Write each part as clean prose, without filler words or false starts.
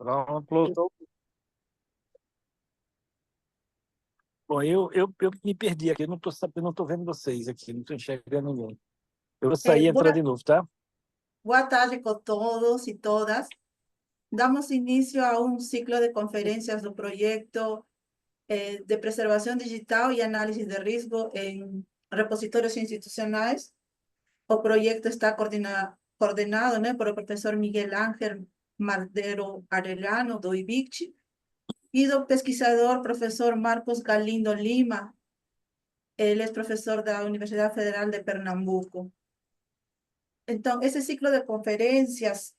Pronto. Bom, eu me perdi aqui, eu não estou sabendo, não estou vendo vocês aqui, não estou enxergando ninguém. Eu vou sair e entrar Boa, de novo, tá? boa tarde com todos e todas. Damos início a um ciclo de conferências do projeto de preservação digital e análise de risco em repositórios institucionais. O proyecto está coordenado, ¿no?, por el profesor Miguel Ángel Mardero Arellano, do IBICCH, y del pesquisador profesor Marcos Galindo Lima. Él es profesor de la Universidad Federal de Pernambuco. Entonces, ese ciclo de conferencias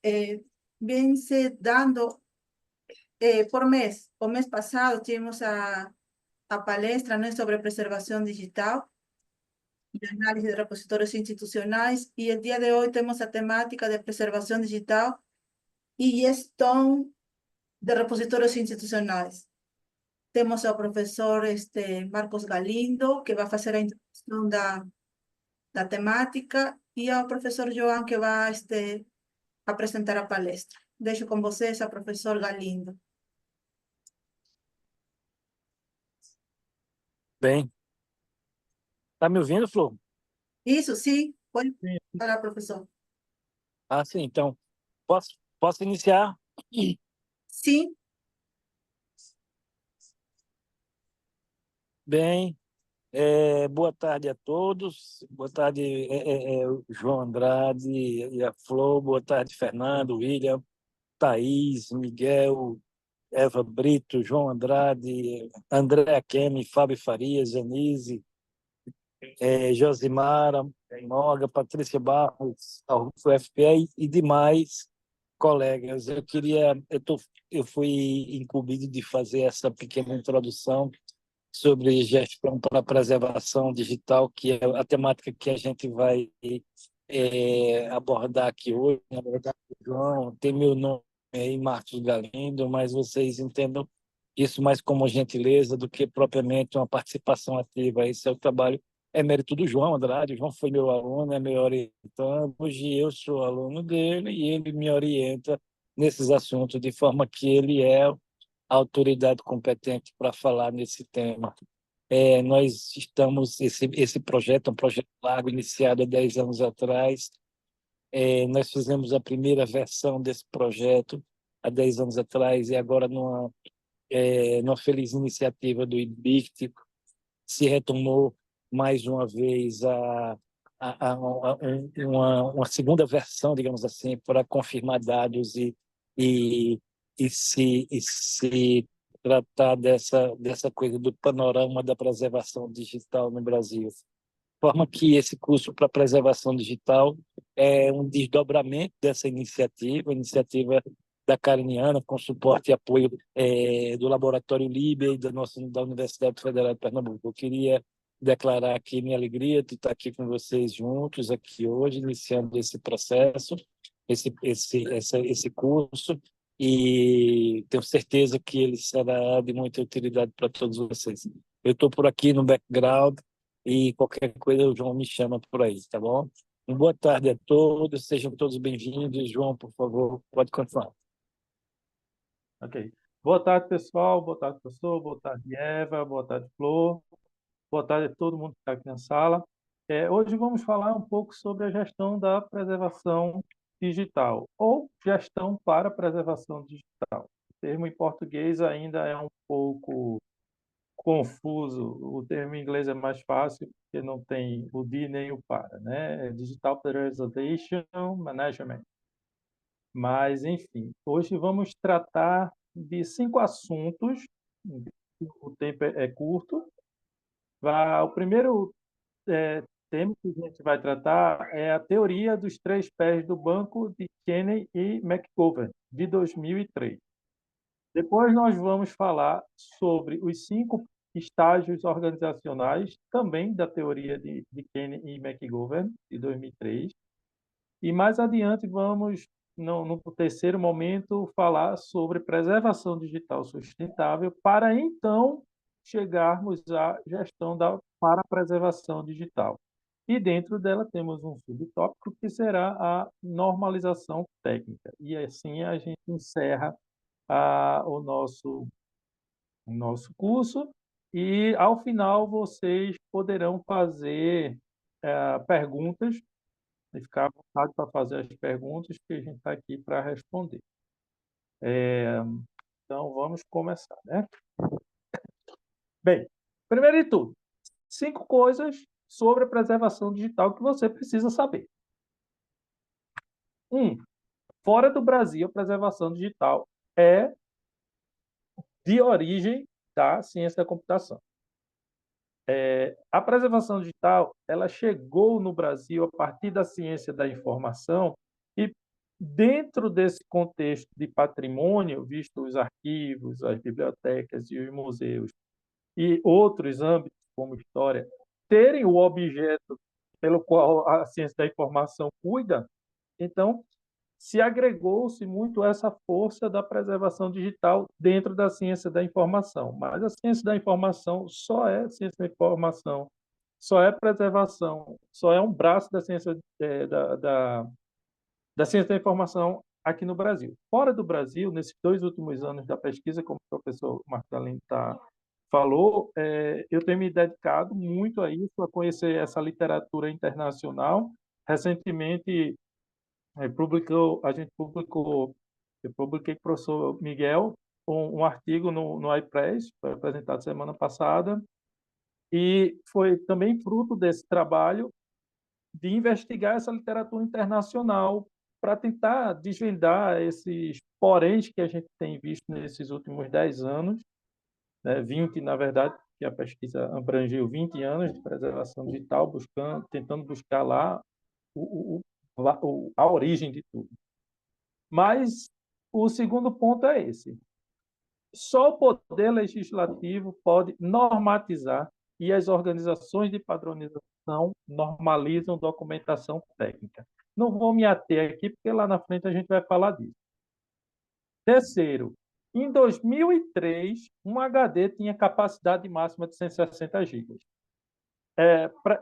viene se dando por mes. O mes pasado tuvimos a palestra, ¿no?, sobre preservación digital y análisis de repositorios institucionales, y el día de hoy tenemos la temática de preservación digital y gestión de repositorios institucionales. Tenemos al profesor Marcos Galindo, que va a hacer la introducción de la temática, y al profesor Joan, que va a presentar a palestra. Deixo con vocês a profesor Galindo. Bem, tá me ouvindo, Flor? Isso, sim, pode Sim. falar, professor. Ah, sim, então, posso iniciar? Sim, Bem, boa tarde a todos, boa tarde, João Andrade e a Flor, boa tarde, Fernando, William, Thaís, Miguel, Eva Brito, João Andrade, André Kemi, Fábio Farias, Janise, Josimara, Noga, Patrícia Barros, Augusto FPE e demais colegas. Eu fui incumbido de fazer essa pequena introdução sobre gestão para preservação digital, que é a temática que a gente vai abordar aqui hoje. Na verdade, João, tem meu nome aí, Marcos Galindo, mas vocês entendam isso mais como gentileza do que propriamente uma participação ativa. Esse é o trabalho, é mérito do João Andrade. O João foi meu aluno, é meu orientando. Hoje eu sou aluno dele e ele me orienta nesses assuntos, de forma que ele é a autoridade competente para falar nesse tema. Nós estamos, esse projeto é um projeto largo, iniciado há 10 anos atrás. Nós fizemos a primeira versão desse projeto há 10 anos atrás, e agora, numa feliz iniciativa do IBICT, se retomou mais uma vez uma segunda versão, digamos assim, para confirmar dados e, se tratar dessa coisa do panorama da preservação digital no Brasil. De forma que esse curso para preservação digital é um desdobramento dessa iniciativa da Cariniana, com suporte e apoio do Laboratório Líbia e da Universidade Federal de Pernambuco. Eu queria declarar aqui minha alegria de estar aqui com vocês juntos aqui hoje, iniciando esse processo, esse curso, e tenho certeza que ele será de muita utilidade para todos vocês. Eu estou por aqui no background e qualquer coisa o João me chama por aí, tá bom? Uma boa tarde a todos, sejam todos bem-vindos. João, por favor, pode continuar. Ok. Boa tarde, pessoal. Boa tarde, professor. Boa tarde, Eva. Boa tarde, Flor. Boa tarde a todo mundo que está aqui na sala. Hoje vamos falar um pouco sobre a gestão da preservação digital, ou gestão para preservação digital. O termo em português ainda é um pouco confuso. O termo em inglês é mais fácil, porque não tem o de nem o para, né? Digital Preservation Management. Mas, enfim, hoje vamos tratar de 5 assuntos. O tempo é curto. O primeiro tema que a gente vai tratar é a teoria dos 3 pés do banco de Kenney e McGovern, de 2003. Depois nós vamos falar sobre os 5 estágios organizacionais, também da teoria de Kenney e McGovern, de 2003. E mais adiante vamos, no terceiro momento, falar sobre preservação digital sustentável, para então chegarmos à gestão para a preservação digital. E dentro dela temos um subtópico que será a normalização técnica. E assim a gente encerra o nosso curso, e ao final vocês poderão fazer perguntas, e ficar à vontade para fazer as perguntas, que a gente está aqui para responder. Então, vamos começar, né? Bem, primeiro de tudo, 5 coisas sobre a preservação digital que você precisa saber. 1. Fora do Brasil, a preservação digital é de origem da ciência da computação. A preservação digital, ela chegou no Brasil a partir da ciência da informação e dentro desse contexto de patrimônio, visto os arquivos, as bibliotecas e os museus e outros âmbitos como história, terem o objeto pelo qual a ciência da informação cuida, então se agregou-se muito essa força da preservação digital dentro da ciência da informação. Mas a ciência da informação só é ciência da informação, só é preservação, só é um braço da ciência da ciência da informação aqui no Brasil. Fora do Brasil, nesses 2 últimos anos da pesquisa, como o professor Marcelino falou, eu tenho me dedicado muito a isso, a conhecer essa literatura internacional. Recentemente, eu publiquei com o professor Miguel um artigo no iPress, foi apresentado semana passada, e foi também fruto desse trabalho de investigar essa literatura internacional para tentar desvendar esses poréns que a gente tem visto nesses últimos 10 anos, né, 20, na verdade, que a pesquisa abrangeu 20 anos de preservação digital, tentando buscar lá a origem de tudo. Mas o segundo ponto é esse. Só o poder legislativo pode normatizar e as organizações de padronização normalizam documentação técnica. Não vou me ater aqui, porque lá na frente a gente vai falar disso. Terceiro, em 2003, um HD tinha capacidade máxima de 160 GB.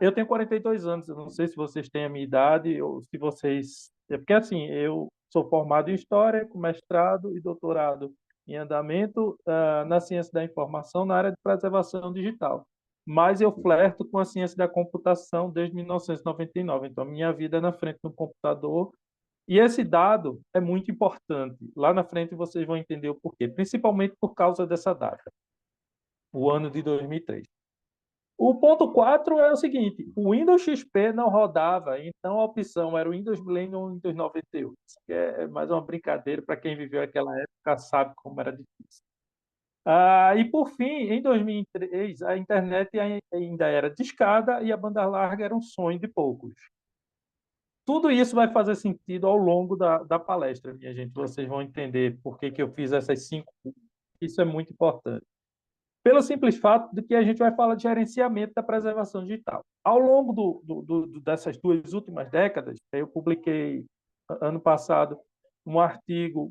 Eu tenho 42 anos, eu não sei se vocês têm a minha idade, ou se vocês... Porque, assim, eu sou formado em História, com mestrado e doutorado em andamento na ciência da informação, na área de preservação digital. Mas eu flerto com a ciência da computação desde 1999. Então, a minha vida é na frente do computador. E esse dado é muito importante. Lá na frente vocês vão entender o porquê, principalmente por causa dessa data, o ano de 2003. O ponto 4 é o seguinte: o Windows XP não rodava, então a opção era o Windows Millennium ou o Windows 98, que é mais uma brincadeira para quem viveu aquela época, sabe como era difícil. E, por fim, em 2003, a internet ainda era discada e a banda larga era um sonho de poucos. Tudo isso vai fazer sentido ao longo da palestra, minha gente. Vocês vão entender por que eu fiz essas 5. Isso é muito importante. Pelo simples fato de que a gente vai falar de gerenciamento da preservação digital. Ao longo dessas 2 últimas décadas, eu publiquei, ano passado, um artigo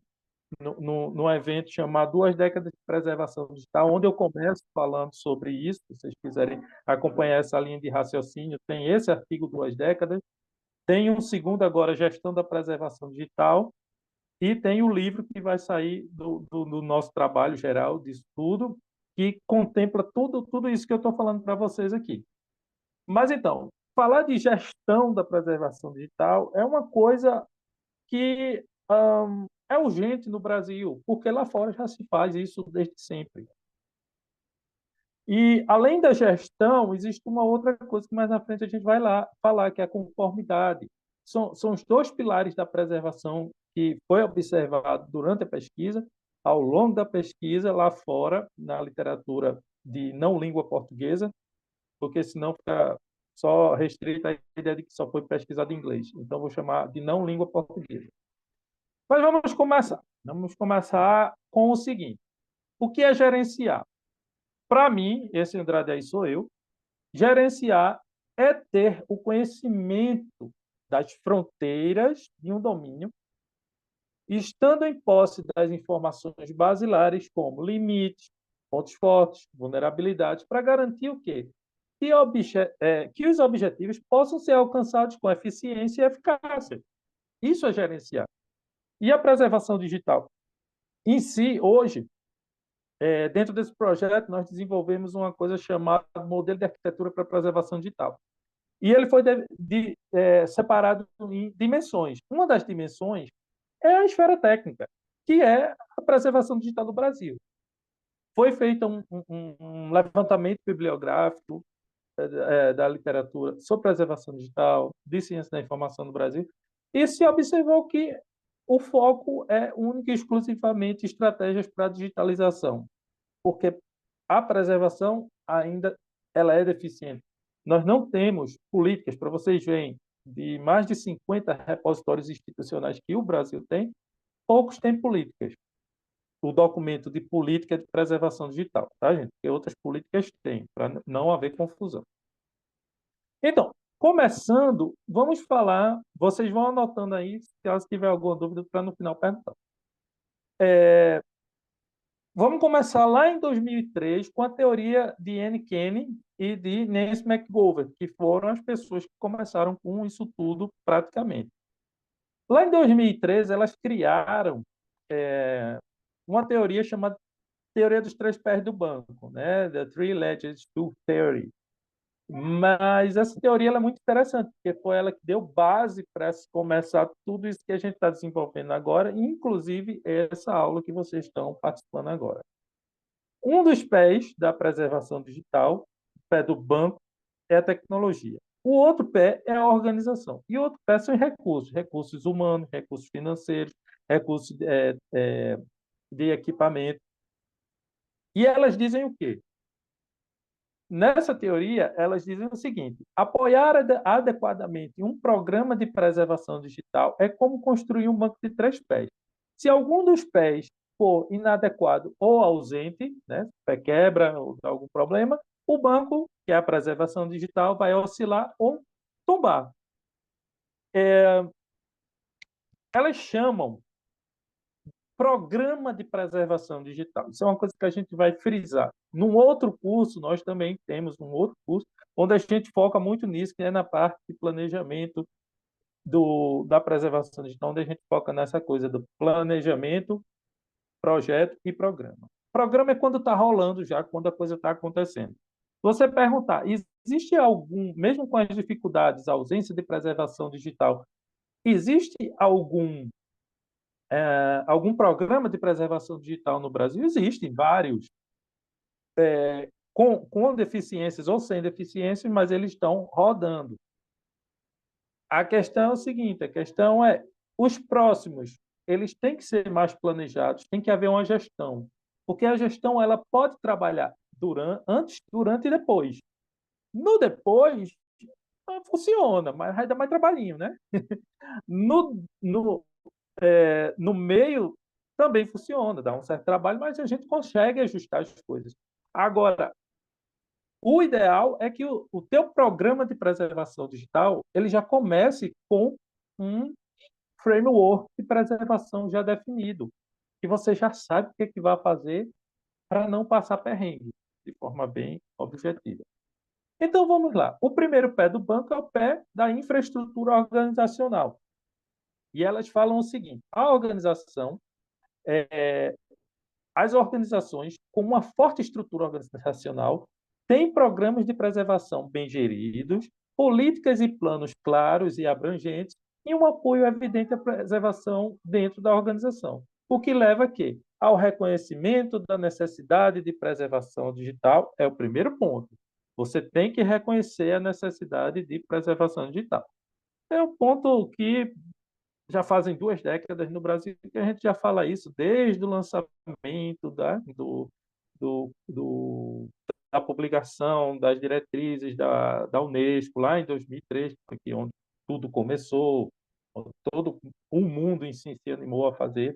num evento chamado 2 décadas de preservação digital, onde eu começo falando sobre isso. Se vocês quiserem acompanhar essa linha de raciocínio, tem esse artigo 2 décadas, tem um segundo agora, Gestão da Preservação Digital, e tem o livro que vai sair do nosso trabalho geral de estudo, que contempla tudo isso que eu estou falando para vocês aqui. Mas, então, falar de gestão da preservação digital é uma coisa que é urgente no Brasil, porque lá fora já se faz isso desde sempre. E, além da gestão, existe uma outra coisa que mais na frente a gente vai lá falar, que é a conformidade. São os 2 pilares da preservação que foi observado durante a pesquisa, ao longo da pesquisa, lá fora, na literatura de não língua portuguesa, porque senão fica só restrita a ideia de que só foi pesquisado em inglês. Então, vou chamar de não língua portuguesa. Mas vamos começar. Vamos começar com o seguinte: o que é gerenciar? Para mim, esse Andrade aí sou eu, gerenciar é ter o conhecimento das fronteiras de um domínio, estando em posse das informações basilares, como limites, pontos fortes, vulnerabilidades, para garantir o quê? Que os objetivos possam ser alcançados com eficiência e eficácia. Isso é gerenciar. E a preservação digital? em si, hoje, dentro desse projeto, nós desenvolvemos uma coisa chamada Modelo de Arquitetura para Preservação Digital. E ele foi separado em dimensões. Uma das dimensões é a esfera técnica, que é a preservação digital do Brasil. Foi feito um levantamento bibliográfico da literatura sobre preservação digital, de ciência da informação no Brasil, e se observou que o foco é único e exclusivamente estratégias para a digitalização, porque a preservação ainda ela é deficiente. Nós não temos políticas, para vocês verem, de mais de 50 repositórios institucionais que o Brasil tem, poucos têm políticas. O documento de política de preservação digital, tá, gente? Porque outras políticas têm, para não haver confusão. Então, começando, vamos falar, vocês vão anotando aí, se caso tiver alguma dúvida, para no final perguntar. Vamos começar lá em 2003 com a teoria de Anne Kenney e de Nancy McGovern, que foram as pessoas que começaram com isso tudo praticamente. Lá em 2013, elas criaram uma teoria chamada Teoria dos Três Pés do Banco, né? The Three-Legged Stool Theory. Mas essa teoria ela é muito interessante, porque foi ela que deu base para começar tudo isso que a gente está desenvolvendo agora, inclusive essa aula que vocês estão participando agora. Um dos pés da preservação digital, o pé do banco, é a tecnologia. O outro pé é a organização. E o outro pé são recursos, recursos humanos, recursos financeiros, recursos de equipamento. E elas dizem o quê? Nessa teoria, elas dizem o seguinte: apoiar adequadamente um programa de preservação digital é como construir um banco de três pés. Se algum dos pés for inadequado ou ausente, né, o pé quebra ou dá algum problema, o banco, que é a preservação digital, vai oscilar ou tombar. Elas chamam programa de preservação digital. Isso é uma coisa que a gente vai frisar. Num outro curso, nós também temos um outro curso, onde a gente foca muito nisso, que é na parte de planejamento da preservação digital, onde a gente foca nessa coisa do planejamento, projeto e programa. Programa é quando está rolando já, quando a coisa está acontecendo. Você perguntar, existe algum, mesmo com as dificuldades, a ausência de preservação digital, existe algum programa de preservação digital no Brasil? Existem vários, com deficiências ou sem deficiências, mas eles estão rodando. A questão é o seguinte, a questão é, os próximos, eles têm que ser mais planejados, tem que haver uma gestão, porque a gestão ela pode trabalhar antes, durante e depois. No depois, funciona, mas vai dar mais trabalhinho, né? No meio também funciona, dá um certo trabalho, mas a gente consegue ajustar as coisas. Agora, o ideal é que o teu programa de preservação digital ele já comece com um framework de preservação já definido, que você já sabe o que vai fazer para não passar perrengue, de forma bem objetiva. Então, vamos lá. O primeiro pé do banco é o pé da infraestrutura organizacional. E elas falam o seguinte: as organizações com uma forte estrutura organizacional têm programas de preservação bem geridos, políticas e planos claros e abrangentes e um apoio evidente à preservação dentro da organização, o que leva a quê? Ao reconhecimento da necessidade de preservação digital é o primeiro ponto. Você tem que reconhecer a necessidade de preservação digital. É um ponto que já fazem 2 décadas no Brasil que a gente já fala isso desde o lançamento da publicação das diretrizes da Unesco, lá em 2003, que onde tudo começou, todo o mundo em si se animou a fazer.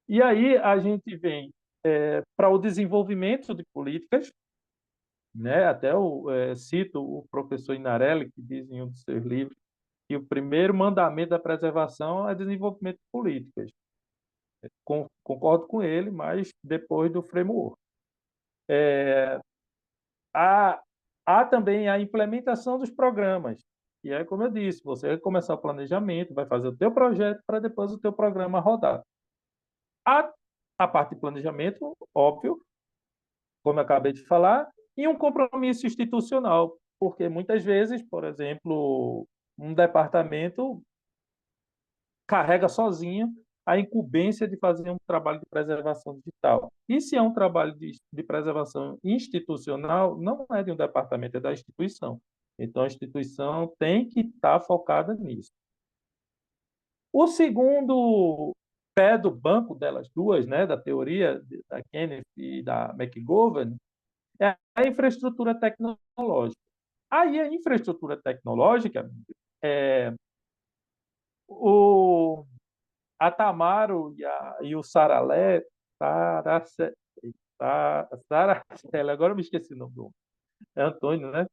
E aí a gente vem para o desenvolvimento de políticas, né? Até cito o professor Inarelli, que diz em um dos seus livros que o primeiro mandamento da preservação é desenvolvimento de políticas. Concordo com ele, mas depois do framework. Há também a implementação dos programas. E aí, como eu disse, você vai começar o planejamento, vai fazer o teu projeto para depois o teu programa rodar. a parte de planejamento, óbvio, como eu acabei de falar, e um compromisso institucional, porque muitas vezes, por exemplo, um departamento carrega sozinho a incumbência de fazer um trabalho de preservação digital. E se é um trabalho de preservação institucional, não é de um departamento, é da instituição. Então, a instituição tem que estar focada nisso. O segundo pé do banco delas duas, né, da teoria da Kenneth e da McGovern, é a infraestrutura tecnológica. Aí, a infraestrutura tecnológica, é, o a Tamaro e o Saracele, agora eu me esqueci o nome do é Antônio, né?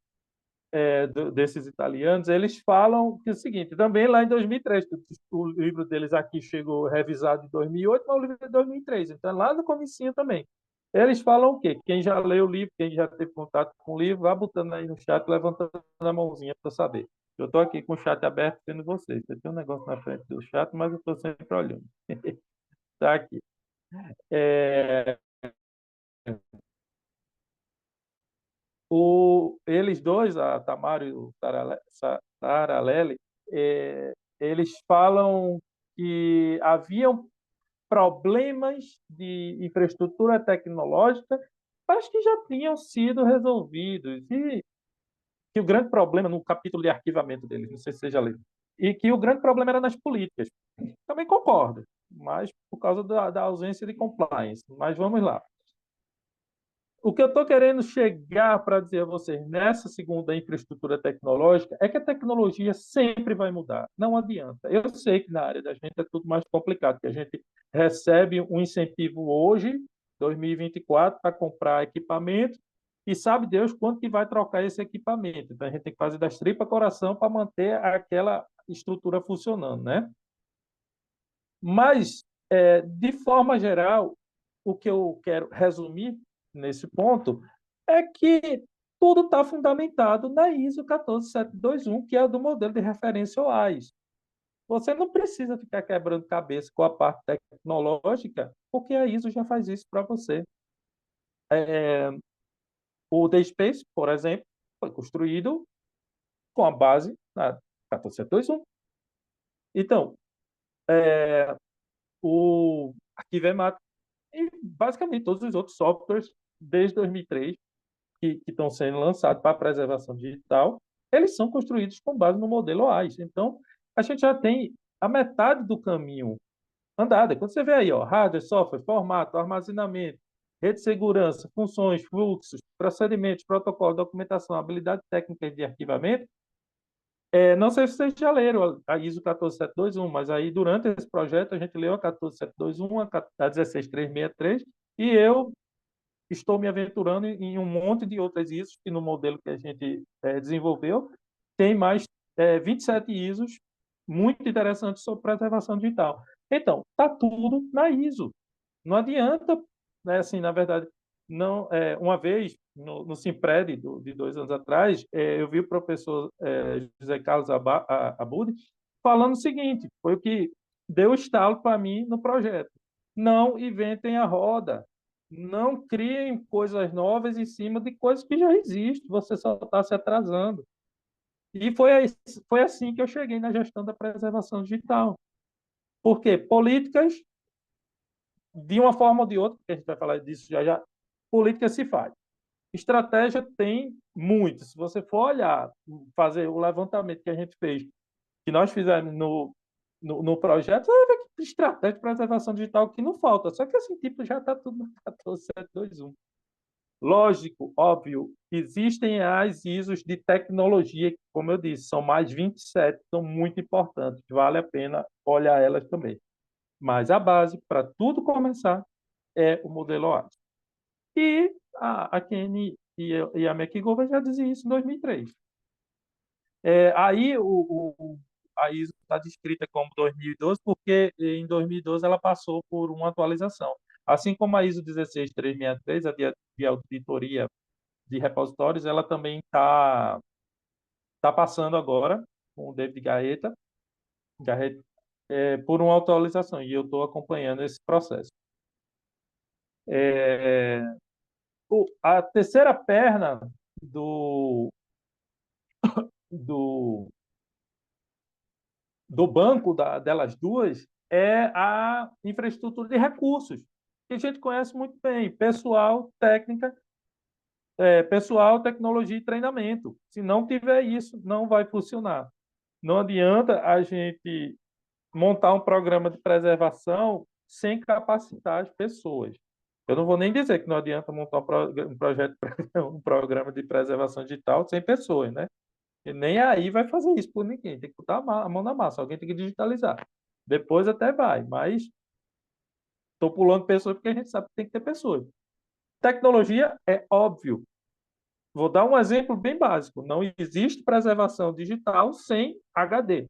Desses italianos, eles falam que é o seguinte, também lá em 2003, o livro deles aqui chegou revisado em 2008, mas o livro é de 2003, então é lá no comecinho também. Eles falam o quê? Quem já leu o livro, quem já teve contato com o livro, vá botando aí no chat, levantando a mãozinha para eu saber. Eu estou aqui com o chat aberto vendo vocês. Você tem um negócio na frente do chat, mas eu estou sempre olhando. Está aqui. É, eles dois, a Tamara e o Saralelli, eles falam que haviam problemas de infraestrutura tecnológica, mas que já tinham sido resolvidos. E que o grande problema, no capítulo de arquivamento deles, não sei se você já leu, e que o grande problema era nas políticas. Também concordo, mas por causa da ausência de compliance. Mas vamos lá. O que eu estou querendo chegar para dizer a vocês nessa segunda infraestrutura tecnológica é que a tecnologia sempre vai mudar, não adianta. Eu sei que na área da gente é tudo mais complicado, que a gente recebe um incentivo hoje, 2024, para comprar equipamento, e sabe Deus quanto que vai trocar esse equipamento. Então a gente tem que fazer das tripas coração para manter aquela estrutura funcionando, né? Mas, de forma geral, o que eu quero resumir nesse ponto é que tudo está fundamentado na ISO 14721, que é do modelo de referência OAS. Você não precisa ficar quebrando cabeça com a parte tecnológica, porque a ISO já faz isso para você. O DSpace, por exemplo, foi construído com a base na 14721. Então, o Arquivemática e basicamente todos os outros softwares desde 2003 que estão sendo lançados para a preservação digital, eles são construídos com base no modelo OAS. Então, a gente já tem a metade do caminho andado. Quando você vê aí, ó, hardware, software, formato, armazenamento, rede de segurança, funções, fluxos, procedimentos, protocolo, documentação, habilidade técnica de arquivamento, não sei se vocês já leram a ISO 14721, mas aí durante esse projeto a gente leu a 14721, a 16363, e eu estou me aventurando em um monte de outras ISOs, que no modelo que a gente desenvolveu, tem mais 27 ISOs muito interessantes sobre preservação digital. Então, está tudo na ISO. Não adianta, né, assim, na verdade, não, uma vez, no Simpred, de 2 anos atrás, eu vi o professor José Carlos Abud falando o seguinte, foi o que deu estalo para mim no projeto. Não inventem a roda. Não criem coisas novas em cima de coisas que já existem. Você só está se atrasando. E foi assim que eu cheguei na gestão da preservação digital. Porque políticas, de uma forma ou de outra, porque a gente vai falar disso já já, política se faz. Estratégia tem muito. Se você for olhar, fazer o levantamento que a gente fez, que nós fizemos no projeto, você vai ver que estratégia de preservação digital que não falta. Só que esse tipo já está tudo no 14721. Lógico, óbvio, existem as ISOs de tecnologia, que, como eu disse, são mais 27, são muito importantes, vale a pena olhar elas também. Mas a base, para tudo começar, é o modelo OAS. E a Kenny e a McGovern já diziam isso em 2003. Aí a ISO está descrita como 2012, porque em 2012 ela passou por uma atualização. Assim como a ISO 16363, a de auditoria de repositórios, ela também tá passando agora, com o David Garrett por uma atualização, e eu estou acompanhando esse processo. É, a terceira perna do, do, do banco delas duas é a infraestrutura de recursos, que a gente conhece muito bem, pessoal, tecnologia e treinamento. Se não tiver isso, não vai funcionar. Não adianta a gente montar um programa de preservação sem capacitar as pessoas. Eu não vou nem dizer que não adianta montar um projeto, um programa de preservação digital sem pessoas, né? E nem aí vai fazer isso por ninguém. Tem que botar a mão na massa, alguém tem que digitalizar. Depois até vai, mas estou pulando pessoas porque a gente sabe que tem que ter pessoas. Tecnologia é óbvio. Vou dar um exemplo bem básico. Não existe preservação digital sem HD.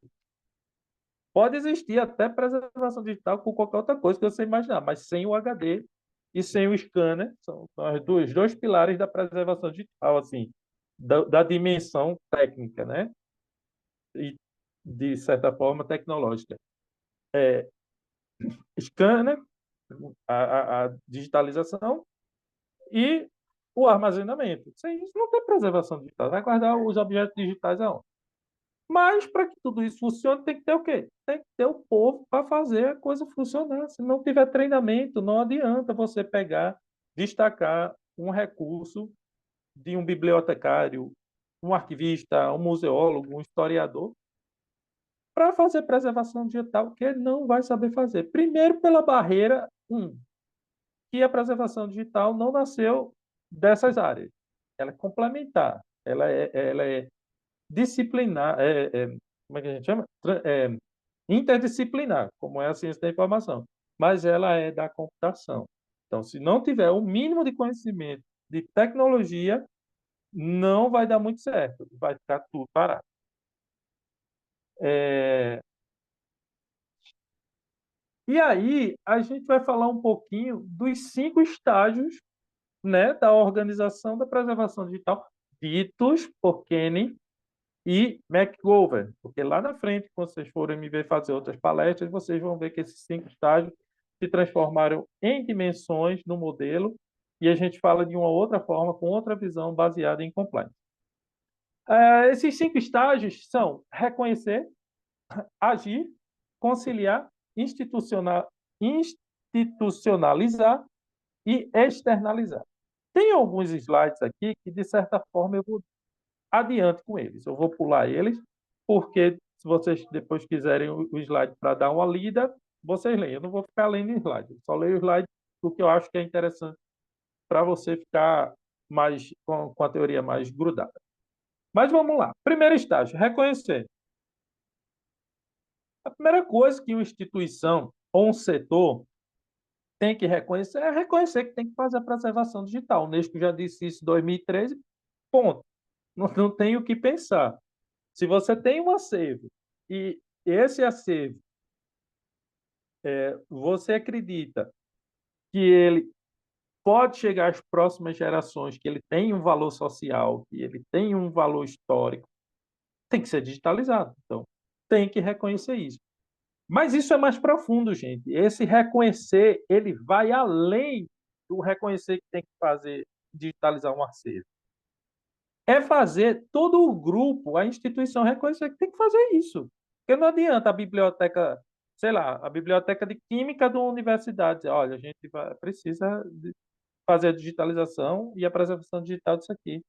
Pode existir até preservação digital com qualquer outra coisa que você imaginar, mas sem o HD e sem o scanner, são os dois pilares da preservação digital, assim, da dimensão técnica, né? E, de certa forma, tecnológica. Scanner, a digitalização e o armazenamento. Sem isso, não tem preservação digital. Vai guardar os objetos digitais aonde? Mas, para que tudo isso funcione, tem que ter o quê? Tem que ter o povo para fazer a coisa funcionar. Se não tiver treinamento, não adianta você pegar, destacar um recurso de um bibliotecário, um arquivista, um museólogo, um historiador, para fazer preservação digital, que ele não vai saber fazer. Primeiro, pela barreira, que a preservação digital não nasceu dessas áreas. Ela é complementar, ela é disciplinar, como é que a gente chama? Interdisciplinar, como é a ciência da informação, mas ela é da computação. Então, se não tiver o mínimo de conhecimento de tecnologia, não vai dar muito certo, vai ficar tudo parado. É, E aí, a gente vai falar um pouquinho dos 5 estágios, né, da organização da preservação digital, ditos por Kenny e McGovern, porque lá na frente, quando vocês forem me ver fazer outras palestras, vocês vão ver que esses 5 estágios se transformaram em dimensões no modelo e a gente fala de uma outra forma, com outra visão baseada em compliance. Esses 5 estágios são reconhecer, agir, conciliar, institucionalizar e externalizar. Tem alguns slides aqui que, de certa forma, eu vou adiante com eles. Eu vou pular eles, porque se vocês depois quiserem o slide para dar uma lida, vocês leem. Eu não vou ficar lendo slide, só leio o slide porque eu acho que é interessante para você ficar mais com a teoria mais grudada. Mas vamos lá. Primeiro estágio, reconhecer. A primeira coisa que uma instituição ou um setor tem que reconhecer é reconhecer que tem que fazer a preservação digital. O Unesco já disse isso em 2013, ponto. Não tem o que pensar. Se você tem um acervo e esse acervo você acredita que ele pode chegar às próximas gerações, que ele tem um valor social, que ele tem um valor histórico, tem que ser digitalizado. Então, tem que reconhecer isso. Mas isso é mais profundo, gente. Esse reconhecer, ele vai além do reconhecer que tem que fazer, digitalizar um acervo. É fazer todo o grupo, a instituição reconhecer que tem que fazer isso. Porque não adianta a biblioteca, sei lá, a biblioteca de química da universidade dizer, olha, a gente precisa fazer a digitalização e a preservação digital disso aqui.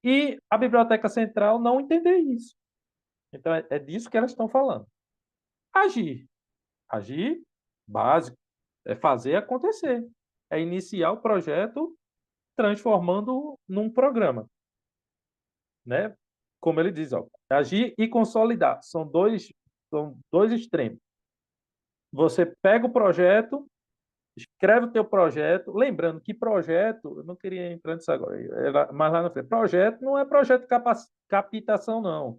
E a biblioteca central não entender isso. Então, é disso que elas estão falando. Agir. Agir, básico, é fazer acontecer. É iniciar o projeto transformando num programa, né? Como ele diz, ó, agir e consolidar. São dois extremos. Você pega o projeto, escreve o teu projeto, lembrando que projeto, eu não queria entrar nisso agora, mas lá na frente, projeto não é projeto de captação, não.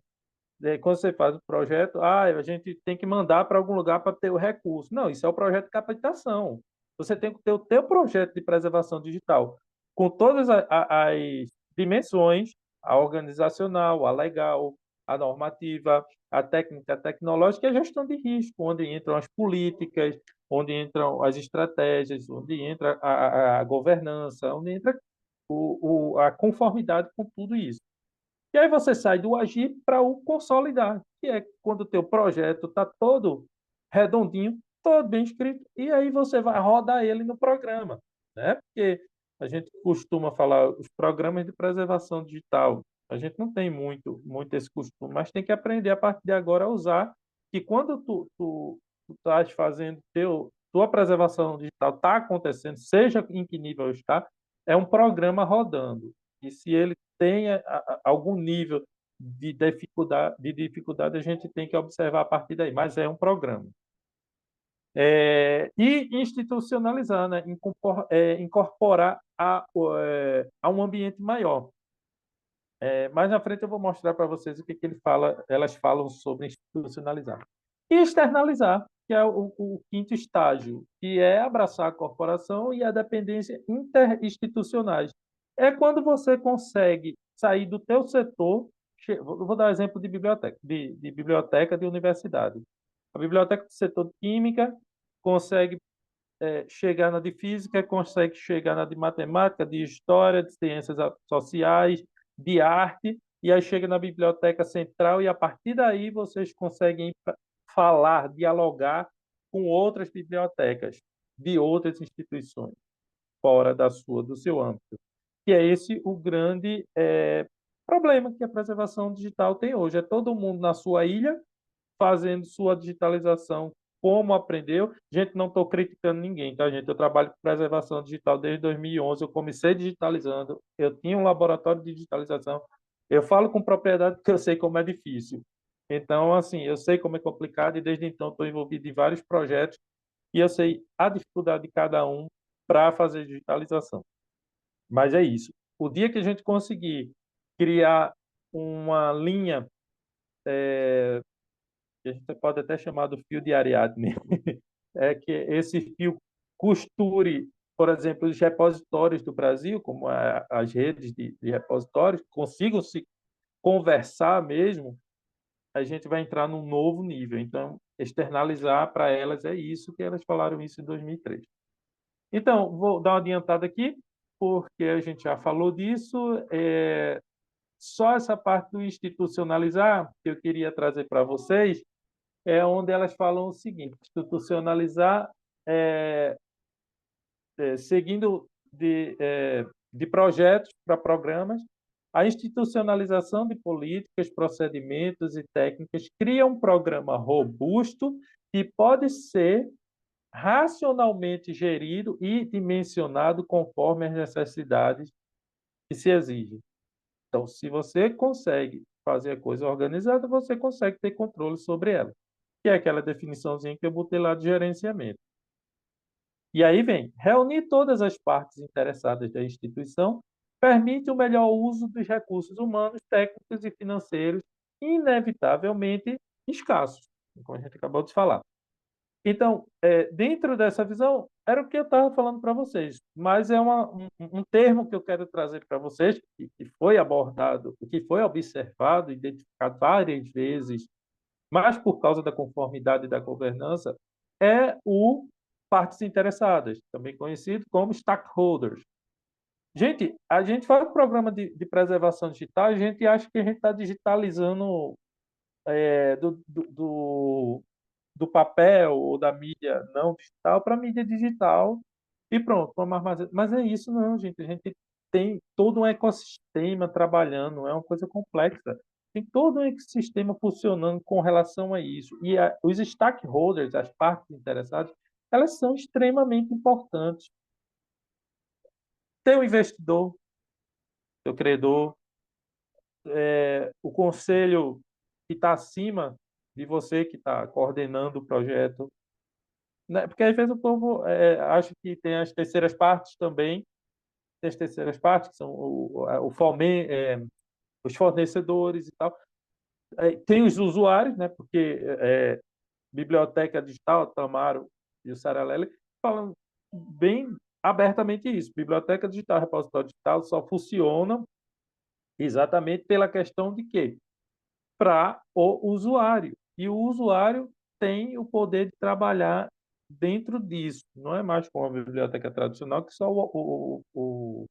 Quando você faz o projeto, a gente tem que mandar para algum lugar para ter o recurso. Não, isso é o projeto de captação. Você tem que ter o teu projeto de preservação digital, com todas as dimensões, a organizacional, a legal, a normativa, a técnica, a tecnológica e a gestão de risco, onde entram as políticas, onde entram as estratégias, onde entra a governança, onde entra a conformidade com tudo isso. E aí você sai do agir para o consolidar, que é quando o teu projeto está todo redondinho, todo bem escrito, e aí você vai rodar ele no programa, né? Porque a gente costuma falar os programas de preservação digital. A gente não tem muito esse costume, mas tem que aprender a partir de agora a usar, que quando tu estás fazendo tua preservação digital está acontecendo, seja em que nível está, é um programa rodando. E se ele tem algum nível de dificuldade, a gente tem que observar a partir daí, mas é um programa. E institucionalizar, né? Incorporar a um ambiente maior. Mais na frente eu vou mostrar para vocês o que elas falam sobre institucionalizar. E externalizar, que é o quinto estágio, que é abraçar a corporação e a dependência interinstitucionais. É quando você consegue sair do teu setor. Vou dar exemplo de biblioteca, de biblioteca de universidade. A biblioteca do setor de química consegue chegar na de física, consegue chegar na de matemática, de história, de ciências sociais, de arte, e aí chega na biblioteca central e a partir daí vocês conseguem falar, dialogar com outras bibliotecas de outras instituições fora do seu âmbito. Que é esse o grande problema que a preservação digital tem hoje. É todo mundo na sua ilha fazendo sua digitalização como aprendeu. Gente, não estou criticando ninguém, tá, gente? Eu trabalho com preservação digital desde 2011, eu comecei digitalizando, eu tinha um laboratório de digitalização, eu falo com propriedade porque eu sei como é difícil. Então, assim, eu sei como é complicado e desde então estou envolvido em vários projetos e eu sei a dificuldade de cada um para fazer digitalização. Mas é isso. O dia que a gente conseguir criar uma linha que a gente pode até chamar do fio de Ariadne, é que esse fio costure, por exemplo, os repositórios do Brasil, como as redes de repositórios, consigam se conversar mesmo, a gente vai entrar num novo nível. Então, externalizar para elas é isso, que elas falaram isso em 2003. Então, vou dar uma adiantada aqui, porque a gente já falou disso. Só essa parte do institucionalizar que eu queria trazer para vocês, é onde elas falam o seguinte: institucionalizar, seguindo de projetos para programas, a institucionalização de políticas, procedimentos e técnicas cria um programa robusto que pode ser racionalmente gerido e dimensionado conforme as necessidades que se exigem. Então, se você consegue fazer a coisa organizada, você consegue ter controle sobre ela, que é aquela definiçãozinha que eu botei lá de gerenciamento. E aí vem, reunir todas as partes interessadas da instituição permite o melhor uso dos recursos humanos, técnicos e financeiros, inevitavelmente escassos, como a gente acabou de falar. Então, dentro dessa visão, era o que eu estava falando para vocês, mas é um termo que eu quero trazer para vocês, que foi abordado, que foi observado, identificado várias vezes, mas por causa da conformidade da governança, é o partes interessadas, também conhecido como stakeholders. Gente, a gente faz um programa de preservação digital, a gente acha que a gente está digitalizando do papel ou da mídia não digital para a mídia digital e pronto, vamos armazenar. Mas é isso não, gente. A gente tem todo um ecossistema trabalhando, não é uma coisa complexa. Tem todo um ecossistema funcionando com relação a isso. E os stakeholders, as partes interessadas, elas são extremamente importantes. Tem o investidor, o credor, o conselho que está acima de você, que está coordenando o projeto, né? Porque às vezes o povo acha que tem as terceiras partes também, tem as terceiras partes, que são os fornecedores e tal. Tem os usuários, né? Porque Biblioteca Digital, Tamaro e o Saralelli falam bem abertamente isso. Biblioteca Digital, repositório digital só funcionam exatamente pela questão de quê? Para o usuário. E o usuário tem o poder de trabalhar dentro disso. Não é mais como a biblioteca tradicional, que só o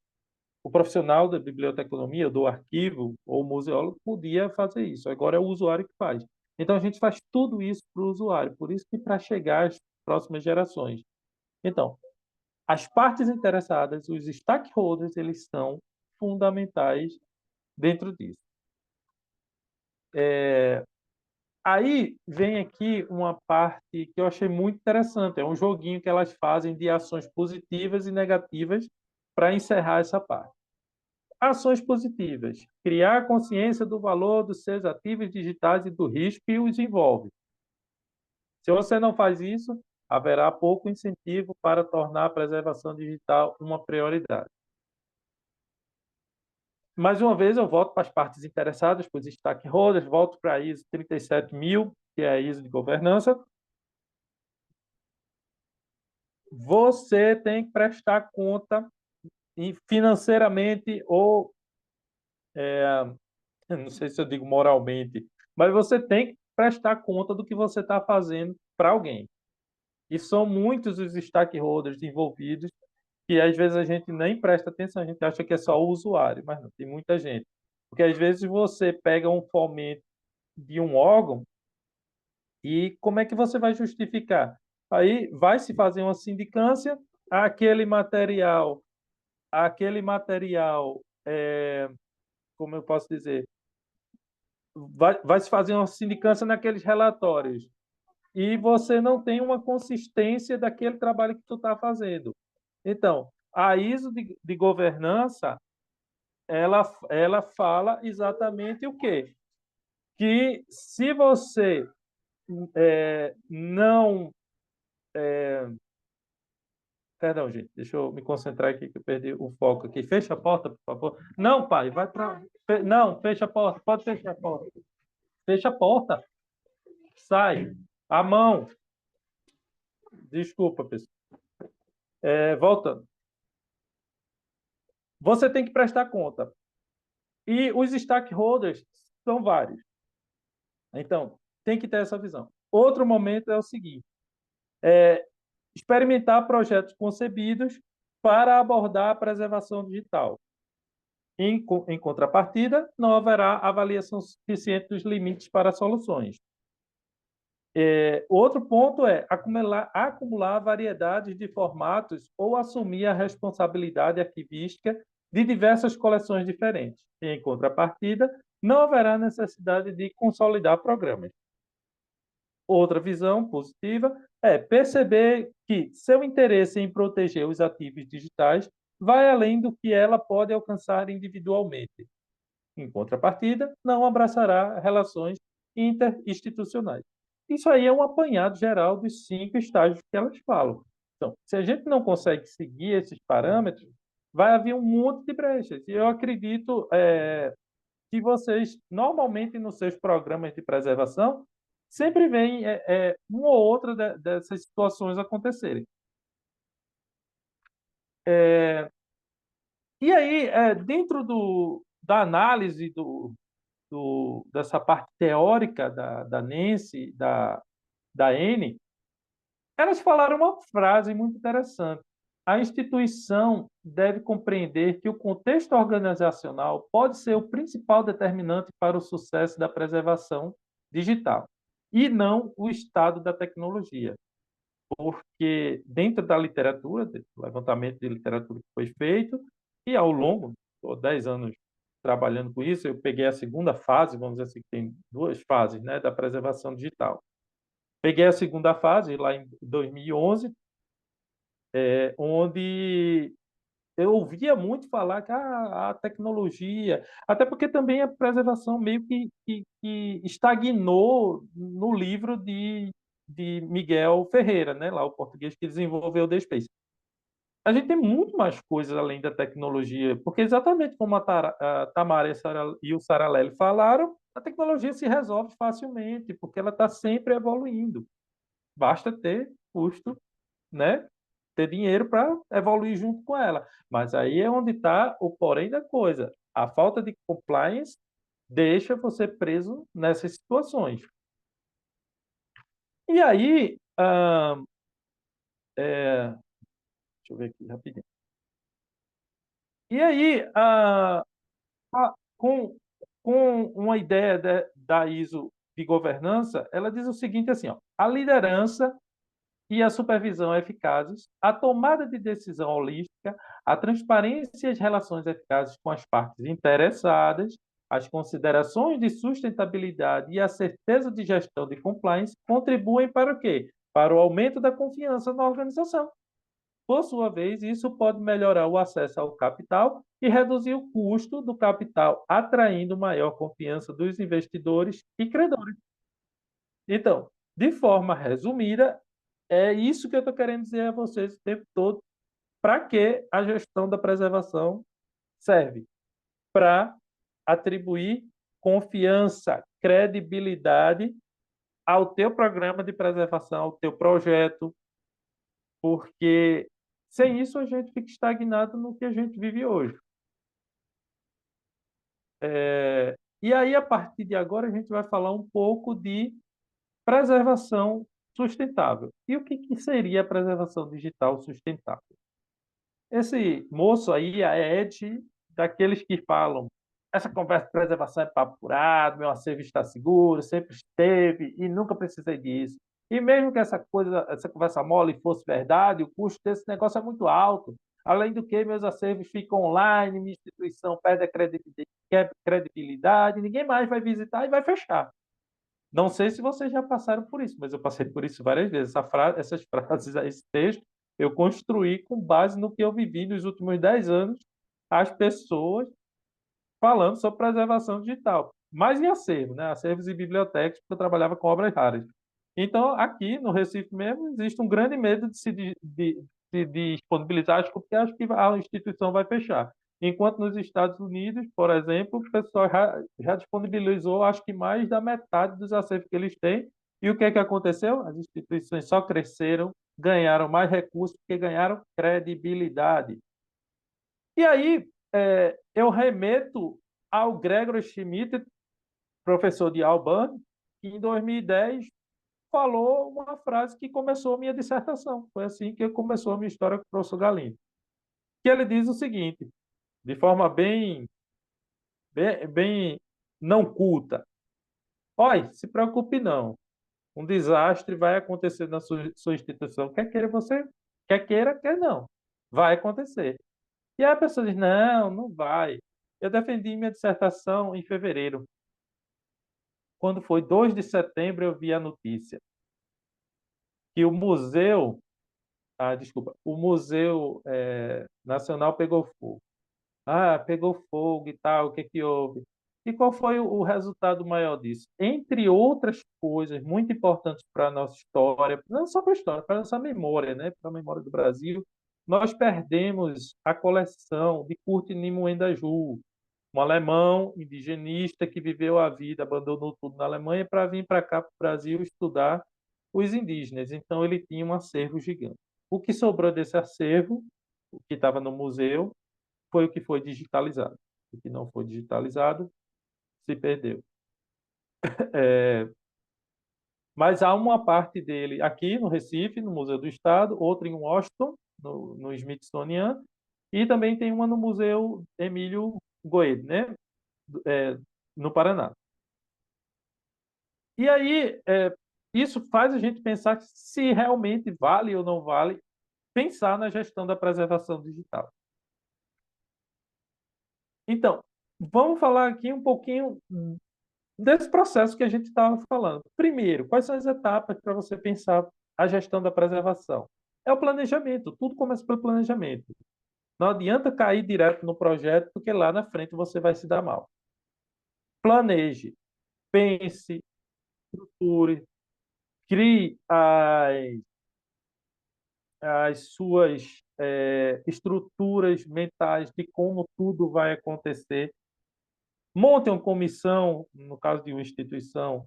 profissional da biblioteconomia, do arquivo ou museólogo podia fazer isso. Agora é o usuário que faz. Então a gente faz tudo isso para o usuário. Por isso que para chegar às próximas gerações. Então, as partes interessadas, os stakeholders, eles são fundamentais dentro disso. Aí vem aqui uma parte que eu achei muito interessante. É um joguinho que elas fazem de ações positivas e negativas para encerrar essa parte. Ações positivas. Criar consciência do valor dos seus ativos digitais e do risco que os envolve. Se você não faz isso, haverá pouco incentivo para tornar a preservação digital uma prioridade. Mais uma vez, eu volto para as partes interessadas, para os stakeholders, volto para a ISO 37000, que é a ISO de governança. Você tem que prestar conta financeiramente ou, não sei se eu digo moralmente, mas você tem que prestar conta do que você está fazendo para alguém. E são muitos os stakeholders envolvidos que às vezes a gente nem presta atenção, a gente acha que é só o usuário, mas não, tem muita gente. Porque às vezes você pega um fomento de um órgão e como é que você vai justificar? Aí vai se fazer uma sindicância, aquele material, como eu posso dizer, vai se fazer uma sindicância naqueles relatórios e você não tem uma consistência daquele trabalho que tu está fazendo. Então, a ISO de governança, ela fala exatamente o quê? Que se você não... Perdão, gente, deixa eu me concentrar aqui que eu perdi o foco aqui. Fecha a porta, por favor. Não, pai, vai para... Não, fecha a porta, pode fechar a porta. Fecha a porta. Sai. A mão. Desculpa, pessoal. Voltando. Você tem que prestar conta. E os stakeholders são vários. Então, tem que ter essa visão. Outro momento é o seguinte: experimentar projetos concebidos para abordar a preservação digital. Em contrapartida, não haverá avaliação suficiente dos limites para soluções. Outro ponto é acumular variedades de formatos ou assumir a responsabilidade arquivística de diversas coleções diferentes. Em contrapartida, não haverá necessidade de consolidar programas. Outra visão positiva é perceber que seu interesse em proteger os ativos digitais vai além do que ela pode alcançar individualmente. Em contrapartida, não abraçará relações interinstitucionais. Isso aí é um apanhado geral dos 5 estágios que elas falam. Então, se a gente não consegue seguir esses parâmetros, vai haver um monte de brechas. E eu acredito que vocês, normalmente, nos seus programas de preservação, sempre vem uma ou outra dessas situações acontecerem. E aí, dentro da análise dessa parte teórica da Nancy, da N, elas falaram uma frase muito interessante. A instituição deve compreender que o contexto organizacional pode ser o principal determinante para o sucesso da preservação digital, e não o estado da tecnologia. Porque dentro da literatura, do levantamento de literatura que foi feito, e ao longo de 10 anos trabalhando com isso, eu peguei a segunda fase, vamos dizer assim, que tem 2 fases, né, da preservação digital. Peguei a segunda fase, lá em 2011, onde eu ouvia muito falar que a tecnologia, até porque também a preservação meio que estagnou no livro de Miguel Ferreira, né, lá o português que desenvolveu o DSpace. A gente tem muito mais coisas além da tecnologia, porque exatamente como a Tamara e o Saralelli falaram, a tecnologia se resolve facilmente, porque ela está sempre evoluindo. Basta ter custo, né? Ter dinheiro para evoluir junto com ela. Mas aí é onde está o porém da coisa. A falta de compliance deixa você preso nessas situações. E aí, deixa eu ver aqui rapidinho. E aí, com, com uma ideia da ISO de governança, ela diz o seguinte assim, ó, a liderança e a supervisão eficazes, a tomada de decisão holística, a transparência e as relações eficazes com as partes interessadas, as considerações de sustentabilidade e a certeza de gestão de compliance contribuem para o quê? Para o aumento da confiança na organização. Por sua vez, isso pode melhorar o acesso ao capital e reduzir o custo do capital, atraindo maior confiança dos investidores e credores. Então, de forma resumida, é isso que eu estou querendo dizer a vocês o tempo todo. Para que a gestão da preservação serve? Para atribuir confiança, credibilidade ao teu programa de preservação, ao teu projeto, porque sem isso a gente fica estagnado no que a gente vive hoje. E aí, a partir de agora, a gente vai falar um pouco de preservação sustentável. E o que seria a preservação digital sustentável? Esse moço aí é Ed, daqueles que falam essa conversa de preservação é papo furado, meu acervo está seguro, sempre esteve e nunca precisei disso. E mesmo que essa conversa mole fosse verdade, o custo desse negócio é muito alto. Além do que, meus acervos ficam online, minha instituição perde a credibilidade, ninguém mais vai visitar e vai fechar. Não sei se vocês já passaram por isso, mas eu passei por isso várias vezes. Essas frases, esse texto, eu construí com base no que eu vivi nos últimos 10 anos, as pessoas falando sobre preservação digital. Mas em acervo, né? Acervos e bibliotecas, porque eu trabalhava com obras raras. Então, aqui no Recife mesmo, existe um grande medo de se disponibilizar, porque acho que a instituição vai fechar. Enquanto nos Estados Unidos, por exemplo, o pessoal já disponibilizou, acho que mais da metade dos acervos que eles têm. E o que é que aconteceu? As instituições só cresceram, ganharam mais recursos, porque ganharam credibilidade. E aí, eu remeto ao Gregor Schmidt, professor de Auburn, que em 2010 falou uma frase que começou a minha dissertação. Foi assim que começou a minha história com o professor Galindo. Que ele diz o seguinte, de forma bem não culta. Olha, se preocupe não. Um desastre vai acontecer na sua instituição. Quer queira você, quer queira, quer não. Vai acontecer. E aí a pessoa diz, não, não vai. Eu defendi minha dissertação em fevereiro. Quando foi 2 de setembro, eu vi a notícia que o Museu Nacional pegou fogo. Ah, pegou fogo e tal, o que que houve? E qual foi o resultado maior disso? Entre outras coisas muito importantes para a nossa história, não só para a história, para a nossa memória, né? Para a memória do Brasil, nós perdemos a coleção de Kurt Niemoendaju, um alemão indigenista que viveu a vida, abandonou tudo na Alemanha para vir para cá, para o Brasil, estudar os indígenas. Então, ele tinha um acervo gigante. O que sobrou desse acervo, o que estava no museu, foi o que foi digitalizado. O que não foi digitalizado se perdeu. Mas há uma parte dele aqui no Recife, no Museu do Estado, outra em Washington, no Smithsonian, e também tem uma no Museu Emílio Goedo, né? No Paraná. E aí, isso faz a gente pensar se realmente vale ou não vale pensar na gestão da preservação digital. Então, vamos falar aqui um pouquinho desse processo que a gente estava falando. Primeiro, quais são as etapas para você pensar a gestão da preservação? É o planejamento, tudo começa pelo planejamento. Não adianta cair direto no projeto, porque lá na frente você vai se dar mal. Planeje, pense, estruture, crie as suas estruturas mentais de como tudo vai acontecer. Monte uma comissão, no caso de uma instituição,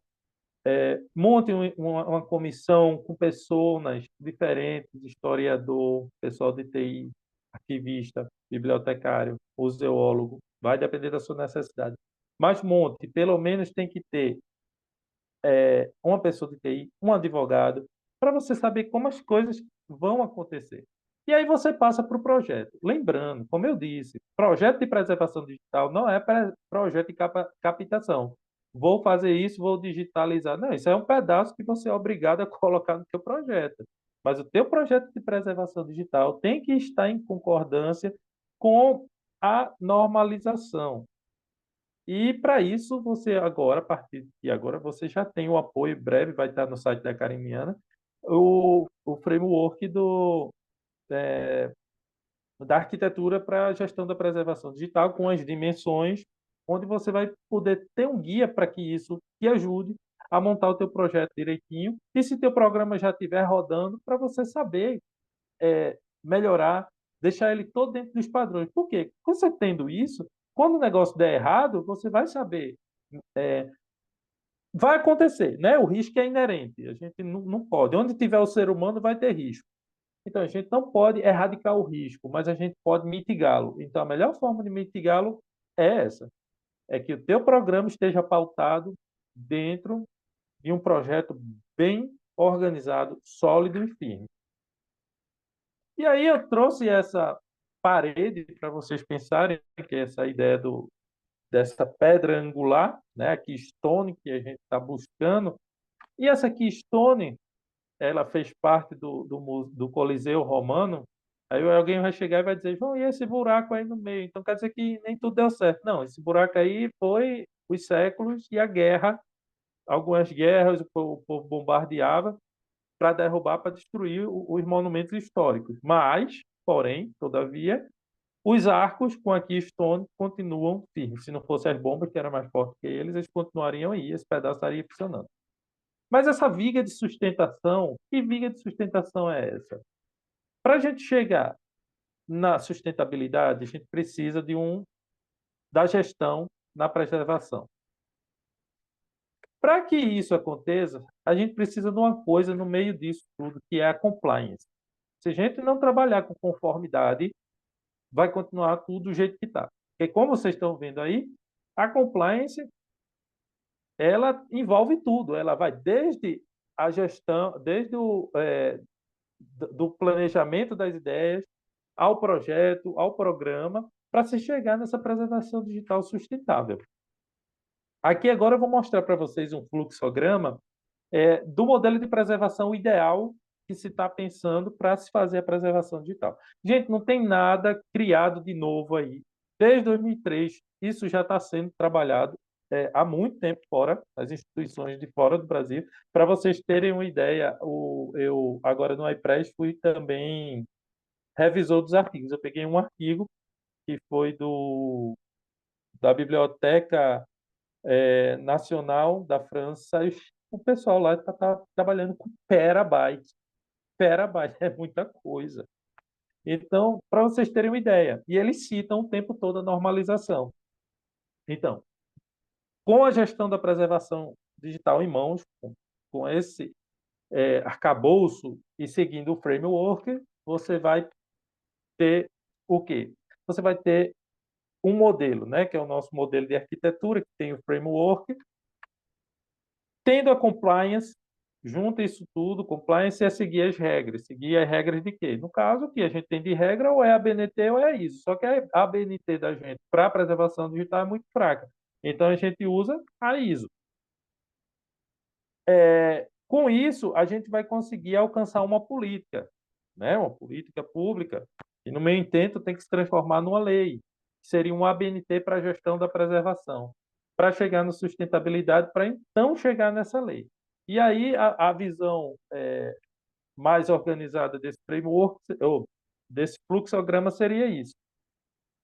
monte uma comissão com pessoas diferentes, historiador, pessoal de TI, arquivista, bibliotecário, museólogo, vai depender da sua necessidade. Mas monte, pelo menos tem que ter uma pessoa de TI, um advogado, para você saber como as coisas vão acontecer. E aí você passa para o projeto. Lembrando, como eu disse, projeto de preservação digital não é projeto de captação. Vou fazer isso, vou digitalizar. Não, isso é um pedaço que você é obrigado a colocar no seu projeto. Mas o teu projeto de preservação digital tem que estar em concordância com a normalização. E para isso, você agora, a partir de agora, você já tem o apoio breve, vai estar no site da Carimiana, o framework da arquitetura para a gestão da preservação digital, com as dimensões, onde você vai poder ter um guia para que isso te ajude a montar o teu projeto direitinho. E se teu programa já estiver rodando, para você saber melhorar, deixar ele todo dentro dos padrões. Por quê? Você tendo isso, quando o negócio der errado, você vai saber. Vai acontecer, né? O risco é inerente. A gente não pode. Onde tiver o ser humano, vai ter risco. Então, a gente não pode erradicar o risco, mas a gente pode mitigá-lo. Então, a melhor forma de mitigá-lo é essa. É que o teu programa esteja pautado dentro de um projeto bem organizado, sólido e firme. E aí eu trouxe essa parede para vocês pensarem, que é essa ideia dessa pedra angular, né, a keystone que a gente está buscando. E essa keystone, ela fez parte do Coliseu Romano. Aí alguém vai chegar e vai dizer, João, e esse buraco aí no meio? Então quer dizer que nem tudo deu certo. Não, esse buraco aí foi os séculos e a guerra. Algumas guerras o povo bombardeava para derrubar, para destruir os monumentos históricos. Mas, porém, todavia, os arcos com a Keystone continuam firmes. Se não fossem as bombas, que eram mais fortes que eles continuariam aí, esse pedaço estaria funcionando. Mas essa viga de sustentação, que viga de sustentação é essa? Para a gente chegar na sustentabilidade, a gente precisa da gestão na preservação. Para que isso aconteça, a gente precisa de uma coisa no meio disso tudo, que é a compliance. Se a gente não trabalhar com conformidade, vai continuar tudo do jeito que está. Porque como vocês estão vendo aí, a compliance, ela envolve tudo. Ela vai desde a gestão, desde do planejamento das ideias, ao projeto, ao programa, para se chegar nessa preservação digital sustentável. Aqui agora eu vou mostrar para vocês um fluxograma do modelo de preservação ideal que se está pensando para se fazer a preservação digital. Gente, não tem nada criado de novo aí. Desde 2003, isso já está sendo trabalhado há muito tempo fora, as instituições de fora do Brasil. Para vocês terem uma ideia, eu agora no iPress fui também revisor dos artigos. Eu peguei um artigo que foi da Biblioteca Nacional da França, e o pessoal lá está trabalhando com perabytes. Perabyte é muita coisa. Então, para vocês terem uma ideia, e eles citam o tempo todo a normalização. Então, com a gestão da preservação digital em mãos, com esse arcabouço e seguindo o framework, você vai ter o quê? Você vai ter um modelo, né, que é o nosso modelo de arquitetura, que tem o framework, tendo a compliance, junta isso tudo, compliance é seguir as regras. Seguir as regras de quê? No caso, o que a gente tem de regra ou é a ABNT ou é a ISO. Só que a ABNT da gente para a preservação digital é muito fraca. Então, a gente usa a ISO. Com isso, a gente vai conseguir alcançar uma política, né? Uma política pública, e no meu intento tem que se transformar numa lei, que seria um ABNT para a gestão da preservação, para chegar na sustentabilidade, para então chegar nessa lei. E aí a visão mais organizada desse framework, ou desse fluxograma, seria isso.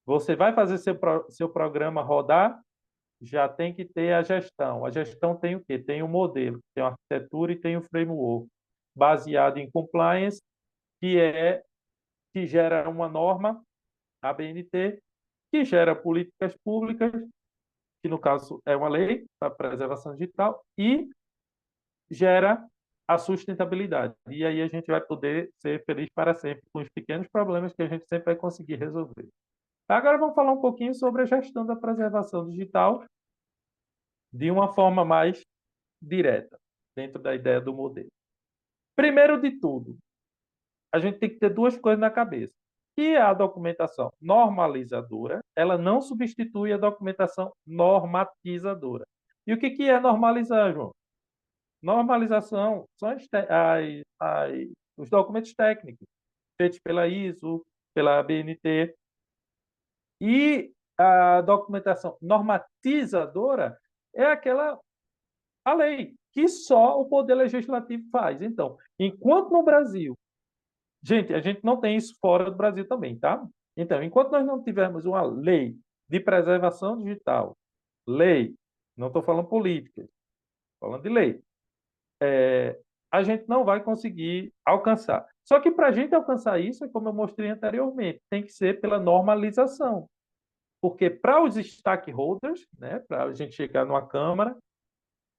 Você vai fazer seu programa rodar, já tem que ter a gestão. A gestão tem o quê? Tem um modelo, tem uma arquitetura e tem um framework, baseado em compliance, que gera uma norma, a BNT, que gera políticas públicas, que no caso é uma lei para preservação digital, e gera a sustentabilidade. E aí a gente vai poder ser feliz para sempre com os pequenos problemas que a gente sempre vai conseguir resolver. Agora vamos falar um pouquinho sobre a gestão da preservação digital de uma forma mais direta, dentro da ideia do modelo. Primeiro de tudo, a gente tem que ter duas coisas na cabeça. Que a documentação normalizadora, ela não substitui a documentação normatizadora. E o que é normalizar, João? Normalização são os documentos técnicos, feitos pela ISO, pela ABNT. E a documentação normatizadora é a lei, que só o Poder Legislativo faz. Então, enquanto no Brasil, gente, a gente não tem isso fora do Brasil também, tá? Então, enquanto nós não tivermos uma lei de preservação digital, lei, não estou falando política, estou falando de lei, a gente não vai conseguir alcançar. Só que para a gente alcançar isso, como eu mostrei anteriormente, tem que ser pela normalização. Porque para os stakeholders, né, para a gente chegar numa Câmara,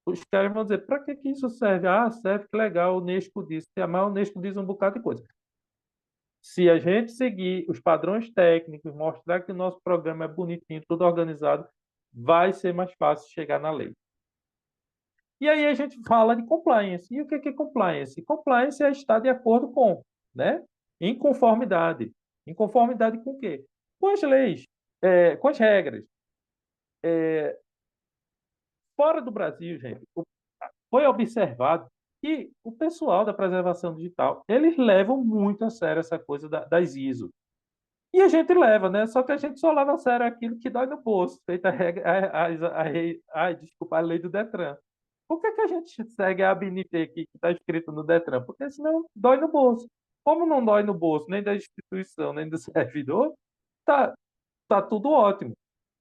os caras vão dizer, para que isso serve? Ah, serve, que legal, o Unesco disse. Mas o Unesco diz um bocado de coisa. Se a gente seguir os padrões técnicos, mostrar que o nosso programa é bonitinho, tudo organizado, vai ser mais fácil chegar na lei. E aí a gente fala de compliance. E o que é compliance? Compliance é estar de acordo com, né? Em conformidade. Em conformidade com o quê? Com as leis, com as regras. Fora do Brasil, gente, foi observado que o pessoal da preservação digital, eles levam muito a sério essa coisa das ISO. E a gente leva, né? Só que a gente só leva a sério aquilo que dói no bolso, feita a regra, desculpa, a lei do Detran. Por que a gente segue a ABNT aqui que está escrito no Detran? Porque senão dói no bolso. Como não dói no bolso nem da instituição, nem do servidor, tá, tá tudo ótimo.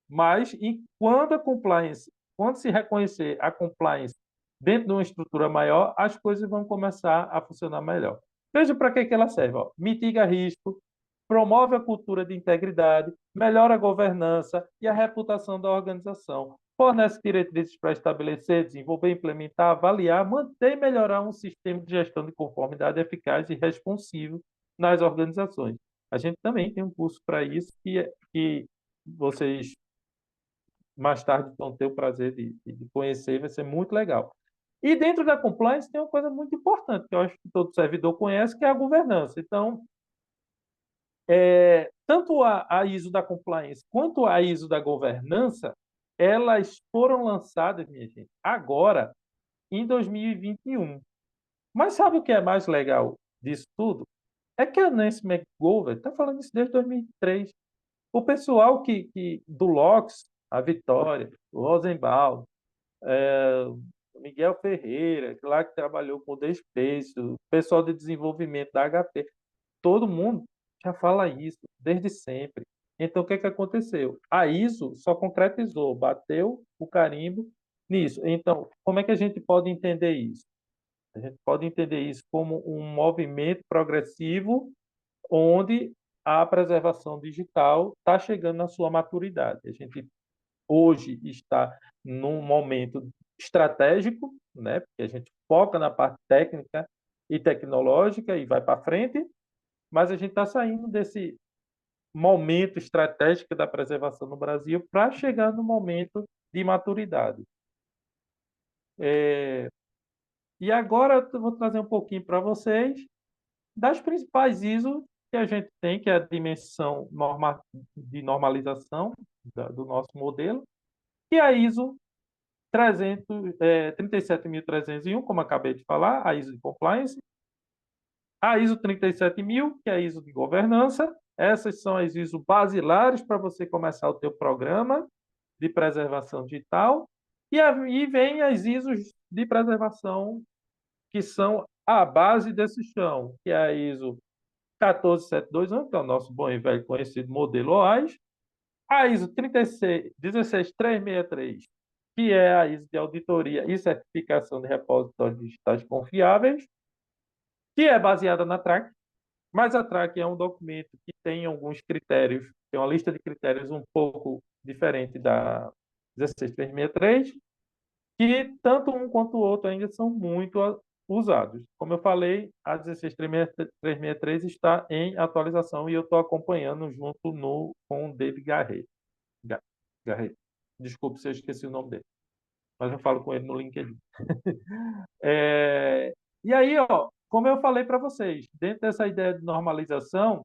Mas quando a compliance, quando se reconhecer a compliance dentro de uma estrutura maior, as coisas vão começar a funcionar melhor. Veja para que ela serve. Ó. Mitiga risco, promove a cultura de integridade, melhora a governança e a reputação da organização, fornece diretrizes para estabelecer, desenvolver, implementar, avaliar, manter e melhorar um sistema de gestão de conformidade eficaz e responsivo nas organizações. A gente também tem um curso para isso que vocês mais tarde vão ter o prazer de conhecer, vai ser muito legal. E dentro da compliance tem uma coisa muito importante, que eu acho que todo servidor conhece, que é a governança. Então, tanto a ISO da compliance quanto a ISO da governança, elas foram lançadas, minha gente, agora, em 2021. Mas sabe o que é mais legal disso tudo? É que a Nancy McGovern está falando isso desde 2003. O pessoal do LOX, a Vitória, o Rosenbaum, o Miguel Ferreira, lá que trabalhou com o DSpace, o pessoal de desenvolvimento da HP, todo mundo já fala isso desde sempre. Então, o que aconteceu? A ISO só concretizou, bateu o carimbo nisso. Então, como é que a gente pode entender isso? A gente pode entender isso como um movimento progressivo onde a preservação digital está chegando na sua maturidade. A gente hoje está num momento estratégico, né? Porque a gente foca na parte técnica e tecnológica e vai para frente, mas a gente está saindo desse momento estratégico da preservação no Brasil para chegar no momento de maturidade. E agora eu vou trazer um pouquinho para vocês das principais ISO que a gente tem, que é a dimensão de normalização do nosso modelo, que é a ISO 37301, como acabei de falar, a ISO de compliance, a ISO 37000, que é a ISO de governança. Essas são as ISO basilares para você começar o teu programa de preservação digital. E aí vem as ISOs de preservação, que são a base desse chão, que é a ISO 14721, que é o nosso bom e velho conhecido modelo OAS, a ISO 16363, que é a ISO de auditoria e certificação de repositórios digitais confiáveis, que é baseada na TRAC, mas a TRAC é um documento que tem alguns critérios, tem uma lista de critérios um pouco diferente da 16363, que tanto um quanto o outro ainda são muito usados. Como eu falei, a 16363 está em atualização e eu estou acompanhando junto com o David Garrett. Garrett. Desculpe se eu esqueci o nome dele, mas eu falo com ele no LinkedIn. E aí, ó, como eu falei para vocês, dentro dessa ideia de normalização,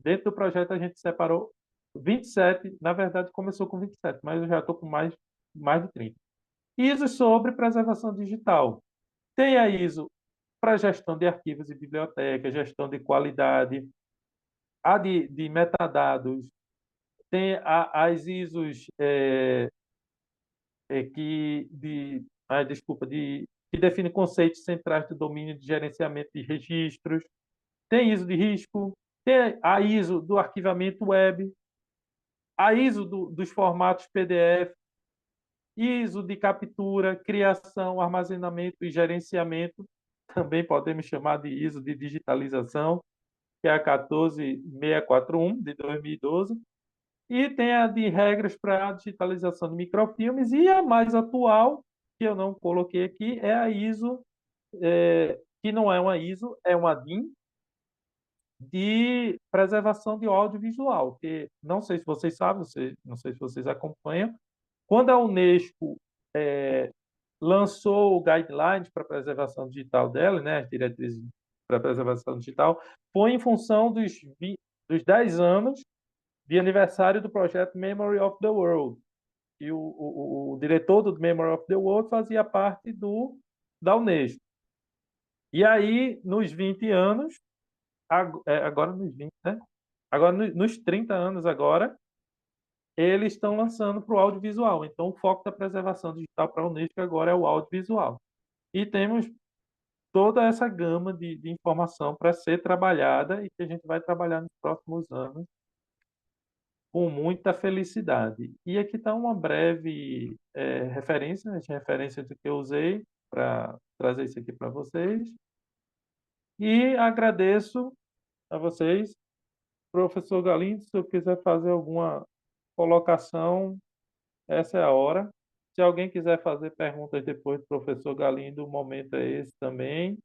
dentro do projeto a gente separou 27, na verdade começou com 27, mas eu já estou com mais de 30. ISO sobre preservação digital. Tem a ISO para gestão de arquivos e bibliotecas, gestão de qualidade, a de metadados, tem as ISOs que define conceitos centrais do domínio de gerenciamento de registros, tem ISO de risco, tem a ISO do arquivamento web, a ISO dos formatos PDF, ISO de captura, criação, armazenamento e gerenciamento, também podemos chamar de ISO de digitalização, que é a 14641 de 2012, e tem a de regras para a digitalização de microfilmes, e a mais atual, que eu não coloquei aqui, é a ISO, que não é uma ISO, é uma DIN, de preservação de audiovisual, que não sei se vocês sabem, não sei se vocês acompanham, quando a Unesco lançou o guidelines para a preservação digital dela, né, as diretrizes para a preservação digital, foi em função dos 10 anos de aniversário do projeto Memory of the World. E o diretor do Memory of the World fazia parte da Unesco. E aí, nos 20 anos, agora nos 20, né? Agora, nos 30 anos agora, eles estão lançando para o audiovisual. Então, o foco da preservação digital para a Unesco agora é o audiovisual. E temos toda essa gama de informação para ser trabalhada e que a gente vai trabalhar nos próximos anos com muita felicidade. E aqui está uma breve referência, as referências que eu usei para trazer isso aqui para vocês. E agradeço a vocês. Professor Galindo, se eu quiser fazer alguma colocação, essa é a hora. Se alguém quiser fazer perguntas depois do professor Galindo, o momento é esse também.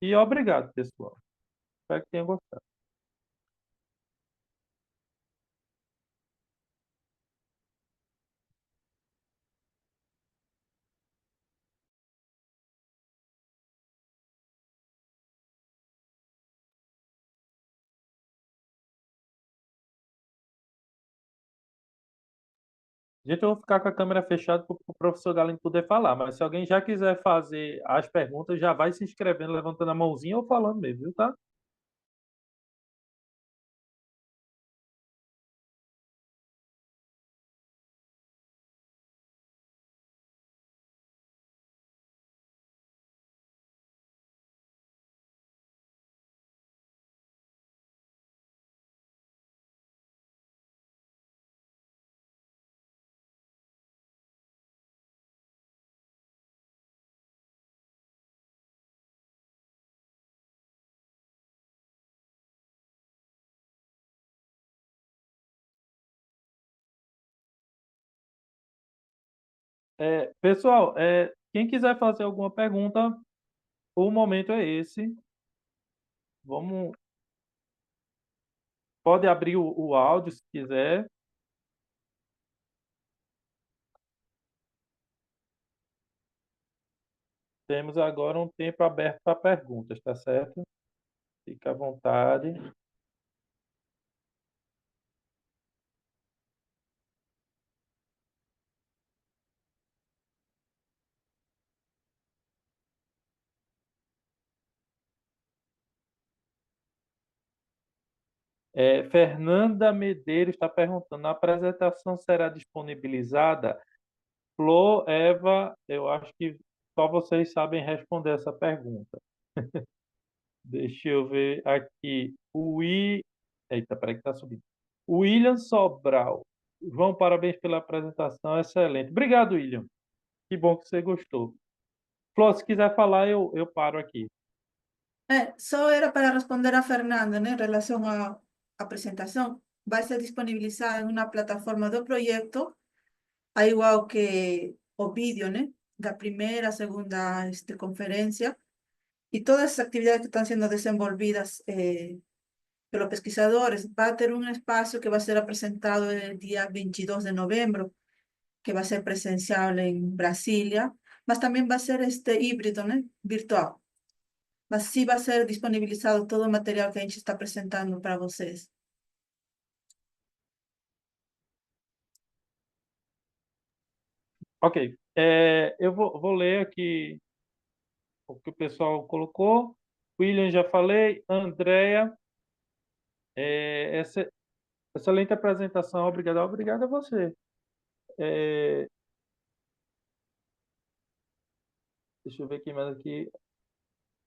E obrigado, pessoal. Espero que tenham gostado. Gente, eu vou ficar com a câmera fechada para o professor Galindo poder falar, mas se alguém já quiser fazer as perguntas, já vai se inscrevendo, levantando a mãozinha ou falando mesmo, viu, tá? Pessoal, quem quiser fazer alguma pergunta, o momento é esse. Pode abrir o áudio se quiser. Temos agora um tempo aberto para perguntas, tá certo? Fica à vontade. Fernanda Medeiros está perguntando: a apresentação será disponibilizada? Flor, Eva, eu acho que só vocês sabem responder essa pergunta. Deixa eu ver aqui. Eita, peraí que está subindo. William Sobral. João, parabéns pela apresentação, excelente. Obrigado, William. Que bom que você gostou. Flor, se quiser falar, eu paro aqui. Só era para responder a Fernando, né, en relación a presentación. Va a ser disponibilizada en una plataforma do proyecto, a igual que o vídeo, né, da primeira, segunda conferencia, y todas esas actividades que están siendo desenvolvidas por los pesquisadores. Va a tener un espacio que va a ser presentado el día 22 de noviembre, que va a ser presencial en Brasilia, mas también va a ser híbrido, né, virtual. mas sim vai ser disponibilizado todo o material que a gente está apresentando para vocês. Ok. Eu vou ler aqui o que o pessoal colocou. William, já falei. Andréia, excelente apresentação. Obrigado. Obrigado a você. É, deixa eu ver quem mais aqui.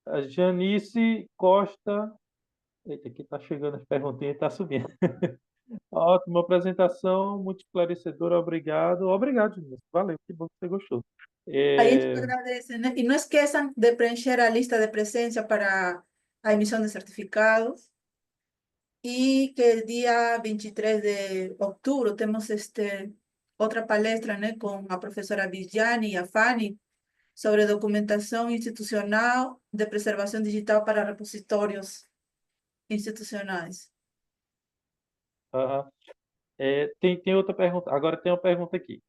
A Janice Costa. Eita, aqui está chegando as perguntinhas, está subindo. Ótima apresentação, muito esclarecedora. Obrigado. Obrigado, Janice. Valeu, que bom que você gostou. A gente te É, agradece, né? E não esqueçam de preencher a lista de presença para a emissão de certificados. Y que el día 23 de octubre tenemos otra palestra, ¿no? Con la profesora Villani y a Fanny sobre documentación institucional de preservación digital para repositorios institucionais. aham. Tem outra pergunta. Agora tem uma pergunta aqui.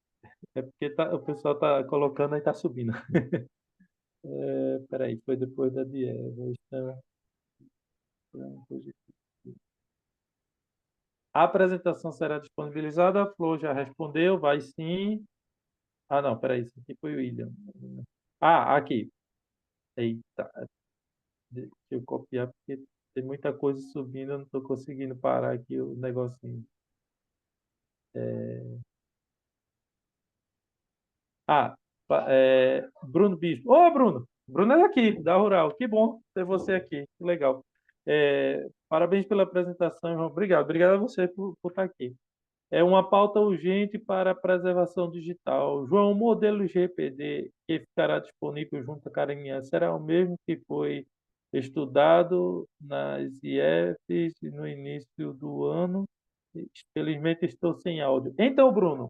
É porque o pessoal está colocando e está subindo. Peraí, foi depois da Dieva. A apresentação será disponibilizada. A Flor já respondeu, vai sim. Ah, não, peraí, isso aqui foi o William. Ah, aqui. Eita, deixa eu copiar porque tem muita coisa subindo, eu não estou conseguindo parar aqui o negocinho. Ah, Bruno Bispo. Ô, Bruno! Bruno é daqui, da Rural. Que bom ter você aqui. Que legal. Parabéns pela apresentação, irmão. Obrigado. Obrigado a você por estar aqui. É uma pauta urgente para a preservação digital. João, o modelo GPD que ficará disponível junto à Carinha será o mesmo que foi estudado nas IEFs no início do ano? Infelizmente estou sem áudio. Então, Bruno,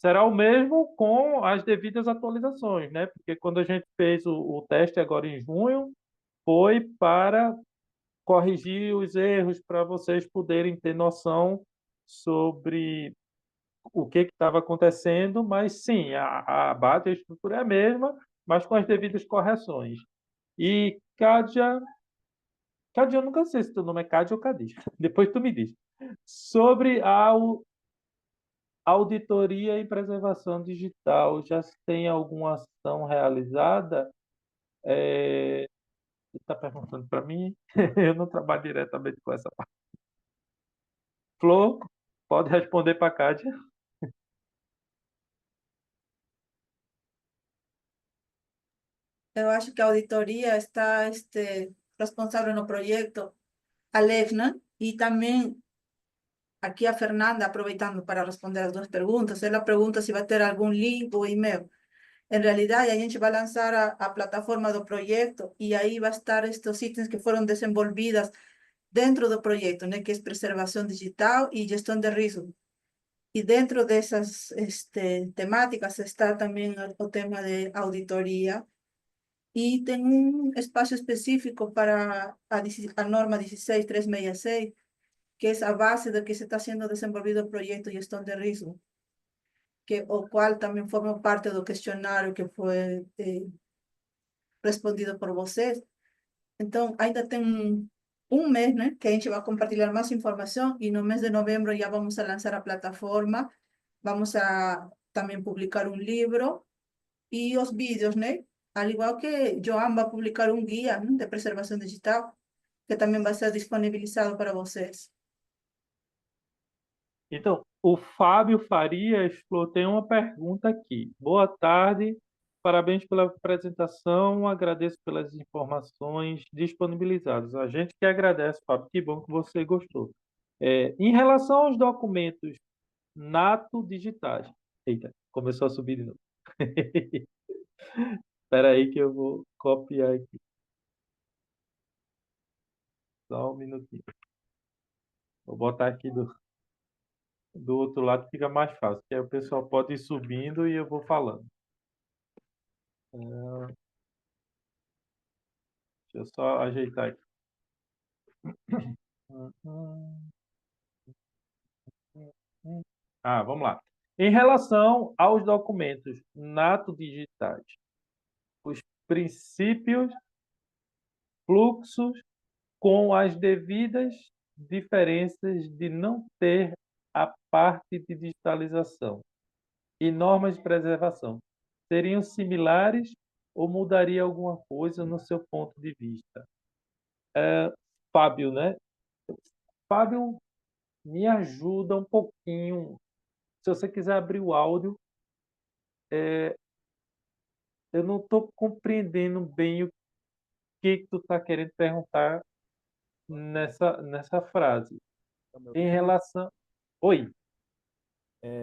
será o mesmo com as devidas atualizações, né? Porque quando a gente fez o teste agora em junho, foi para corrigir os erros, para vocês poderem ter noção sobre o que estava acontecendo, mas sim, a base, a estrutura é a mesma, mas com as devidas correções. E Cádia, eu nunca sei se teu nome é Cádia ou Cádia. Depois tu me diz. Sobre a auditoria e preservação digital, já se tem alguma ação realizada? Você está perguntando para mim? Eu não trabalho diretamente com essa parte. Flor, pode responder para a Cádia. Eu acho que a auditoria está responsável no projeto, a Lefna, e também aqui a Fernanda, aproveitando para responder as duas perguntas, ela pergunta se vai ter algum link ou e-mail. En realidad, a gente vai lançar a plataforma do projeto e aí vai estar estes itens que foram desenvolvidos dentro do projeto, né, que é preservação digital e gestão de risco. E dentro dessas temáticas está também o tema de auditoria e tem um espaço específico para a norma 16366, que é a base de que se está sendo desenvolvido o projeto de gestão de risco, o cual também forma parte do questionário que foi respondido por vocês. Então, ainda tem um mês, né, que a gente vai compartilhar mais informação e no mês de novembro já vamos a lançar a plataforma, vamos a também publicar um livro e os vídeos, né? Al igual que Joan vai publicar um guia, né, de preservação digital, que também vai ser disponibilizado para vocês. Então, o Fábio Farias Flor, tem uma pergunta aqui. Boa tarde, parabéns pela apresentação, agradeço pelas informações disponibilizadas. A gente que agradece, Fábio, que bom que você gostou. Em relação aos documentos nato digitais. Eita, começou a subir de novo. Espera aí que eu vou copiar aqui. Só um minutinho. Vou botar aqui do outro lado, fica mais fácil, que aí o pessoal pode ir subindo e eu vou falando. Deixa eu só ajeitar aqui. Vamos lá. Em relação aos documentos nato digitais, os princípios fluxos com as devidas diferenças de não ter a parte de digitalização e normas de preservação seriam similares ou mudaria alguma coisa no seu ponto de vista? Fábio, né? Fábio, me ajuda um pouquinho. Se você quiser abrir o áudio, eu não estou compreendendo bem o que tu está querendo perguntar nessa frase. Em relação. Oi.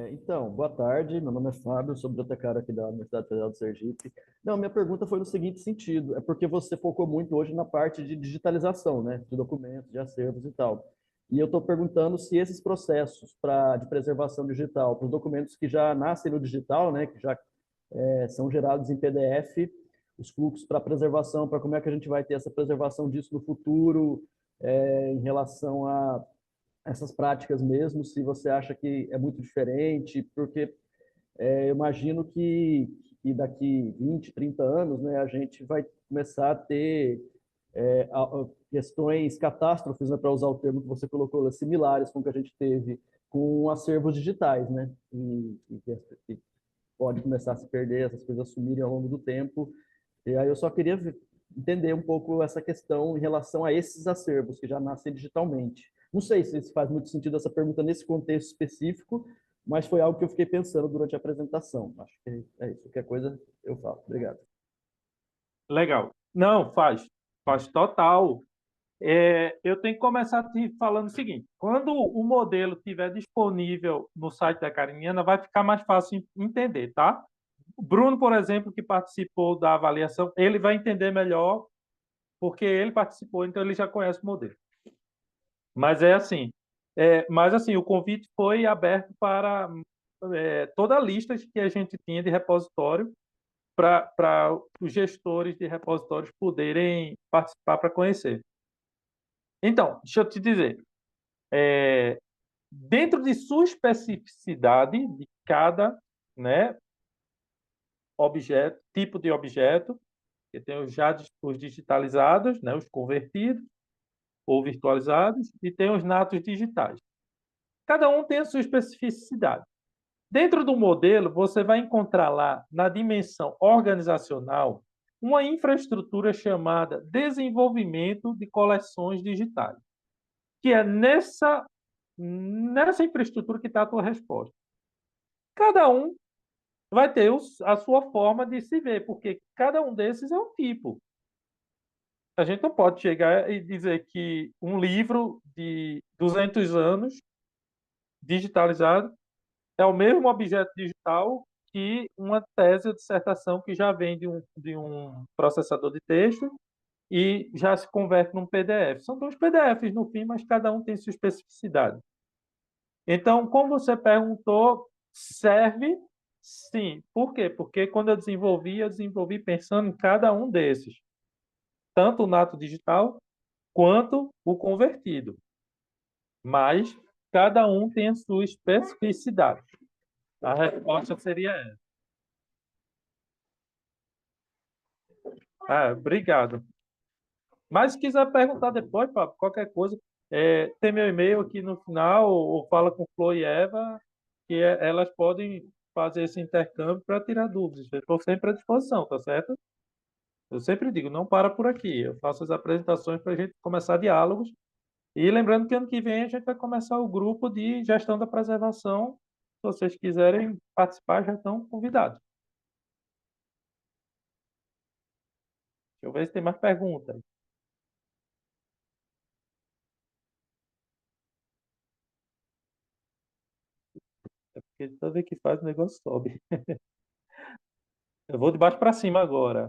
Então, boa tarde. Meu nome é Fábio, sou bibliotecário aqui da Universidade Federal do Sergipe. Não, minha pergunta foi no seguinte sentido: é porque você focou muito hoje na parte de digitalização, né, de documentos, de acervos e tal. E eu estou perguntando se esses processos de preservação digital, para os documentos que já nascem no digital, né, que já são gerados em PDF, os fluxos para preservação, para como é que a gente vai ter essa preservação disso no futuro, em relação a essas práticas mesmo, se você acha que é muito diferente, porque eu imagino que daqui 20, 30 anos, né, a gente vai começar a ter questões, catástrofes, né, para usar o termo que você colocou, similares com o que a gente teve com acervos digitais, né, e pode começar a se perder, essas coisas sumirem ao longo do tempo. E aí eu só queria entender um pouco essa questão em relação a esses acervos que já nascem digitalmente. Não sei se faz muito sentido essa pergunta nesse contexto específico, mas foi algo que eu fiquei pensando durante a apresentação. Acho que é isso. Qualquer coisa eu falo. Obrigado. Legal. Não, faz total. Eu tenho que começar te falando o seguinte: quando o modelo estiver disponível no site da Cariniana, vai ficar mais fácil entender, tá? O Bruno, por exemplo, que participou da avaliação, ele vai entender melhor, porque ele participou, então ele já conhece o modelo. Mas mas assim, o convite foi aberto para toda a lista que a gente tinha de repositório para os gestores de repositórios poderem participar para conhecer. Então, deixa eu te dizer, dentro de sua especificidade de cada, né, objeto, tipo de objeto, que tem os digitalizados, né, os convertidos ou virtualizados, e tem os natos digitais. Cada um tem a sua especificidade. Dentro do modelo, você vai encontrar lá, na dimensão organizacional, uma infraestrutura chamada desenvolvimento de coleções digitais, que é nessa infraestrutura que está a tua resposta. Cada um vai ter a sua forma de se ver, porque cada um desses é um tipo. A gente não pode chegar e dizer que um livro de 200 anos digitalizado é o mesmo objeto digital que uma tese ou dissertação que já vem de um processador de texto e já se converte num PDF. São dois PDFs no fim, mas cada um tem sua especificidade. Então, como você perguntou, serve sim. Por quê? Porque quando eu desenvolvi pensando em cada um desses, tanto o nato digital quanto o convertido. Mas cada um tem a sua especificidade. A resposta seria essa. Obrigado. Mas se quiser perguntar depois, Pablo, qualquer coisa, tem meu e-mail aqui no final, ou fala com Flor e Eva, que elas podem fazer esse intercâmbio para tirar dúvidas. Eu estou sempre à disposição, tá certo? Eu sempre digo, não para por aqui. Eu faço as apresentações para a gente começar diálogos. E lembrando que ano que vem a gente vai começar o grupo de gestão da preservação. Se vocês quiserem participar, já estão convidados. Deixa eu ver se tem mais perguntas. É porque toda vez que faz, o negócio sobe. Eu vou de baixo para cima agora.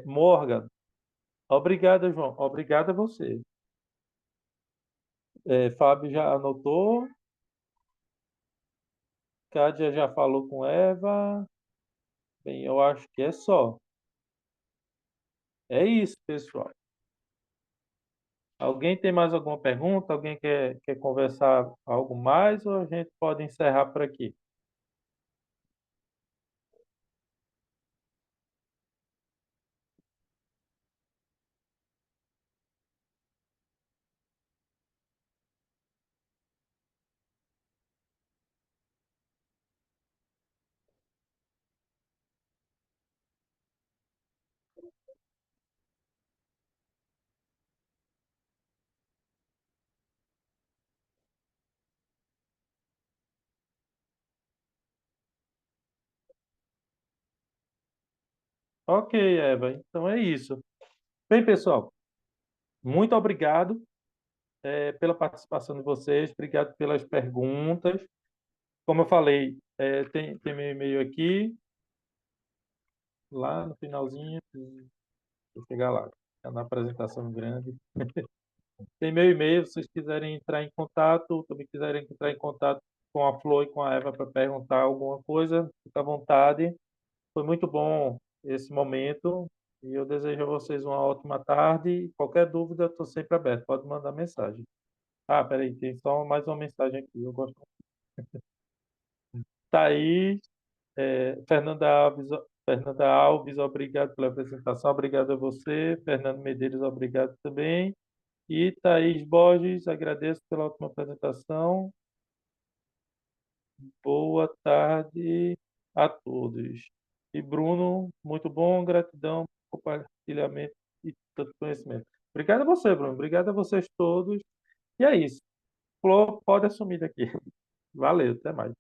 Morgan. Obrigado, João. Obrigado a você. Fábio já anotou. Kádia já falou com Eva. Bem, eu acho que é só. É isso, pessoal. Alguém tem mais alguma pergunta? Alguém quer conversar algo mais ou a gente pode encerrar por aqui? Ok, Eva, então é isso. Bem, pessoal, muito obrigado pela participação de vocês, obrigado pelas perguntas. Como eu falei, tem meu e-mail aqui, lá no finalzinho, deixa eu chegar lá, tá na apresentação grande. Tem meu e-mail, se vocês quiserem entrar em contato, também quiserem entrar em contato com a Flor e com a Eva para perguntar alguma coisa, fica à vontade. Foi muito bom esse momento e eu desejo a vocês uma ótima tarde. Qualquer dúvida, estou sempre aberto, pode mandar mensagem. Ah, peraí, tem só mais uma mensagem aqui. Eu gosto. Thaís, Fernanda Alves, obrigado pela apresentação, obrigado a você. Fernando Medeiros, obrigado também. E Thaís Borges, agradeço pela ótima apresentação. Boa tarde a todos. E Bruno, muito bom, gratidão por compartilhamento e tanto conhecimento. Obrigado a você, Bruno. Obrigado a vocês todos. E é isso. Flor, pode assumir daqui. Valeu, até mais.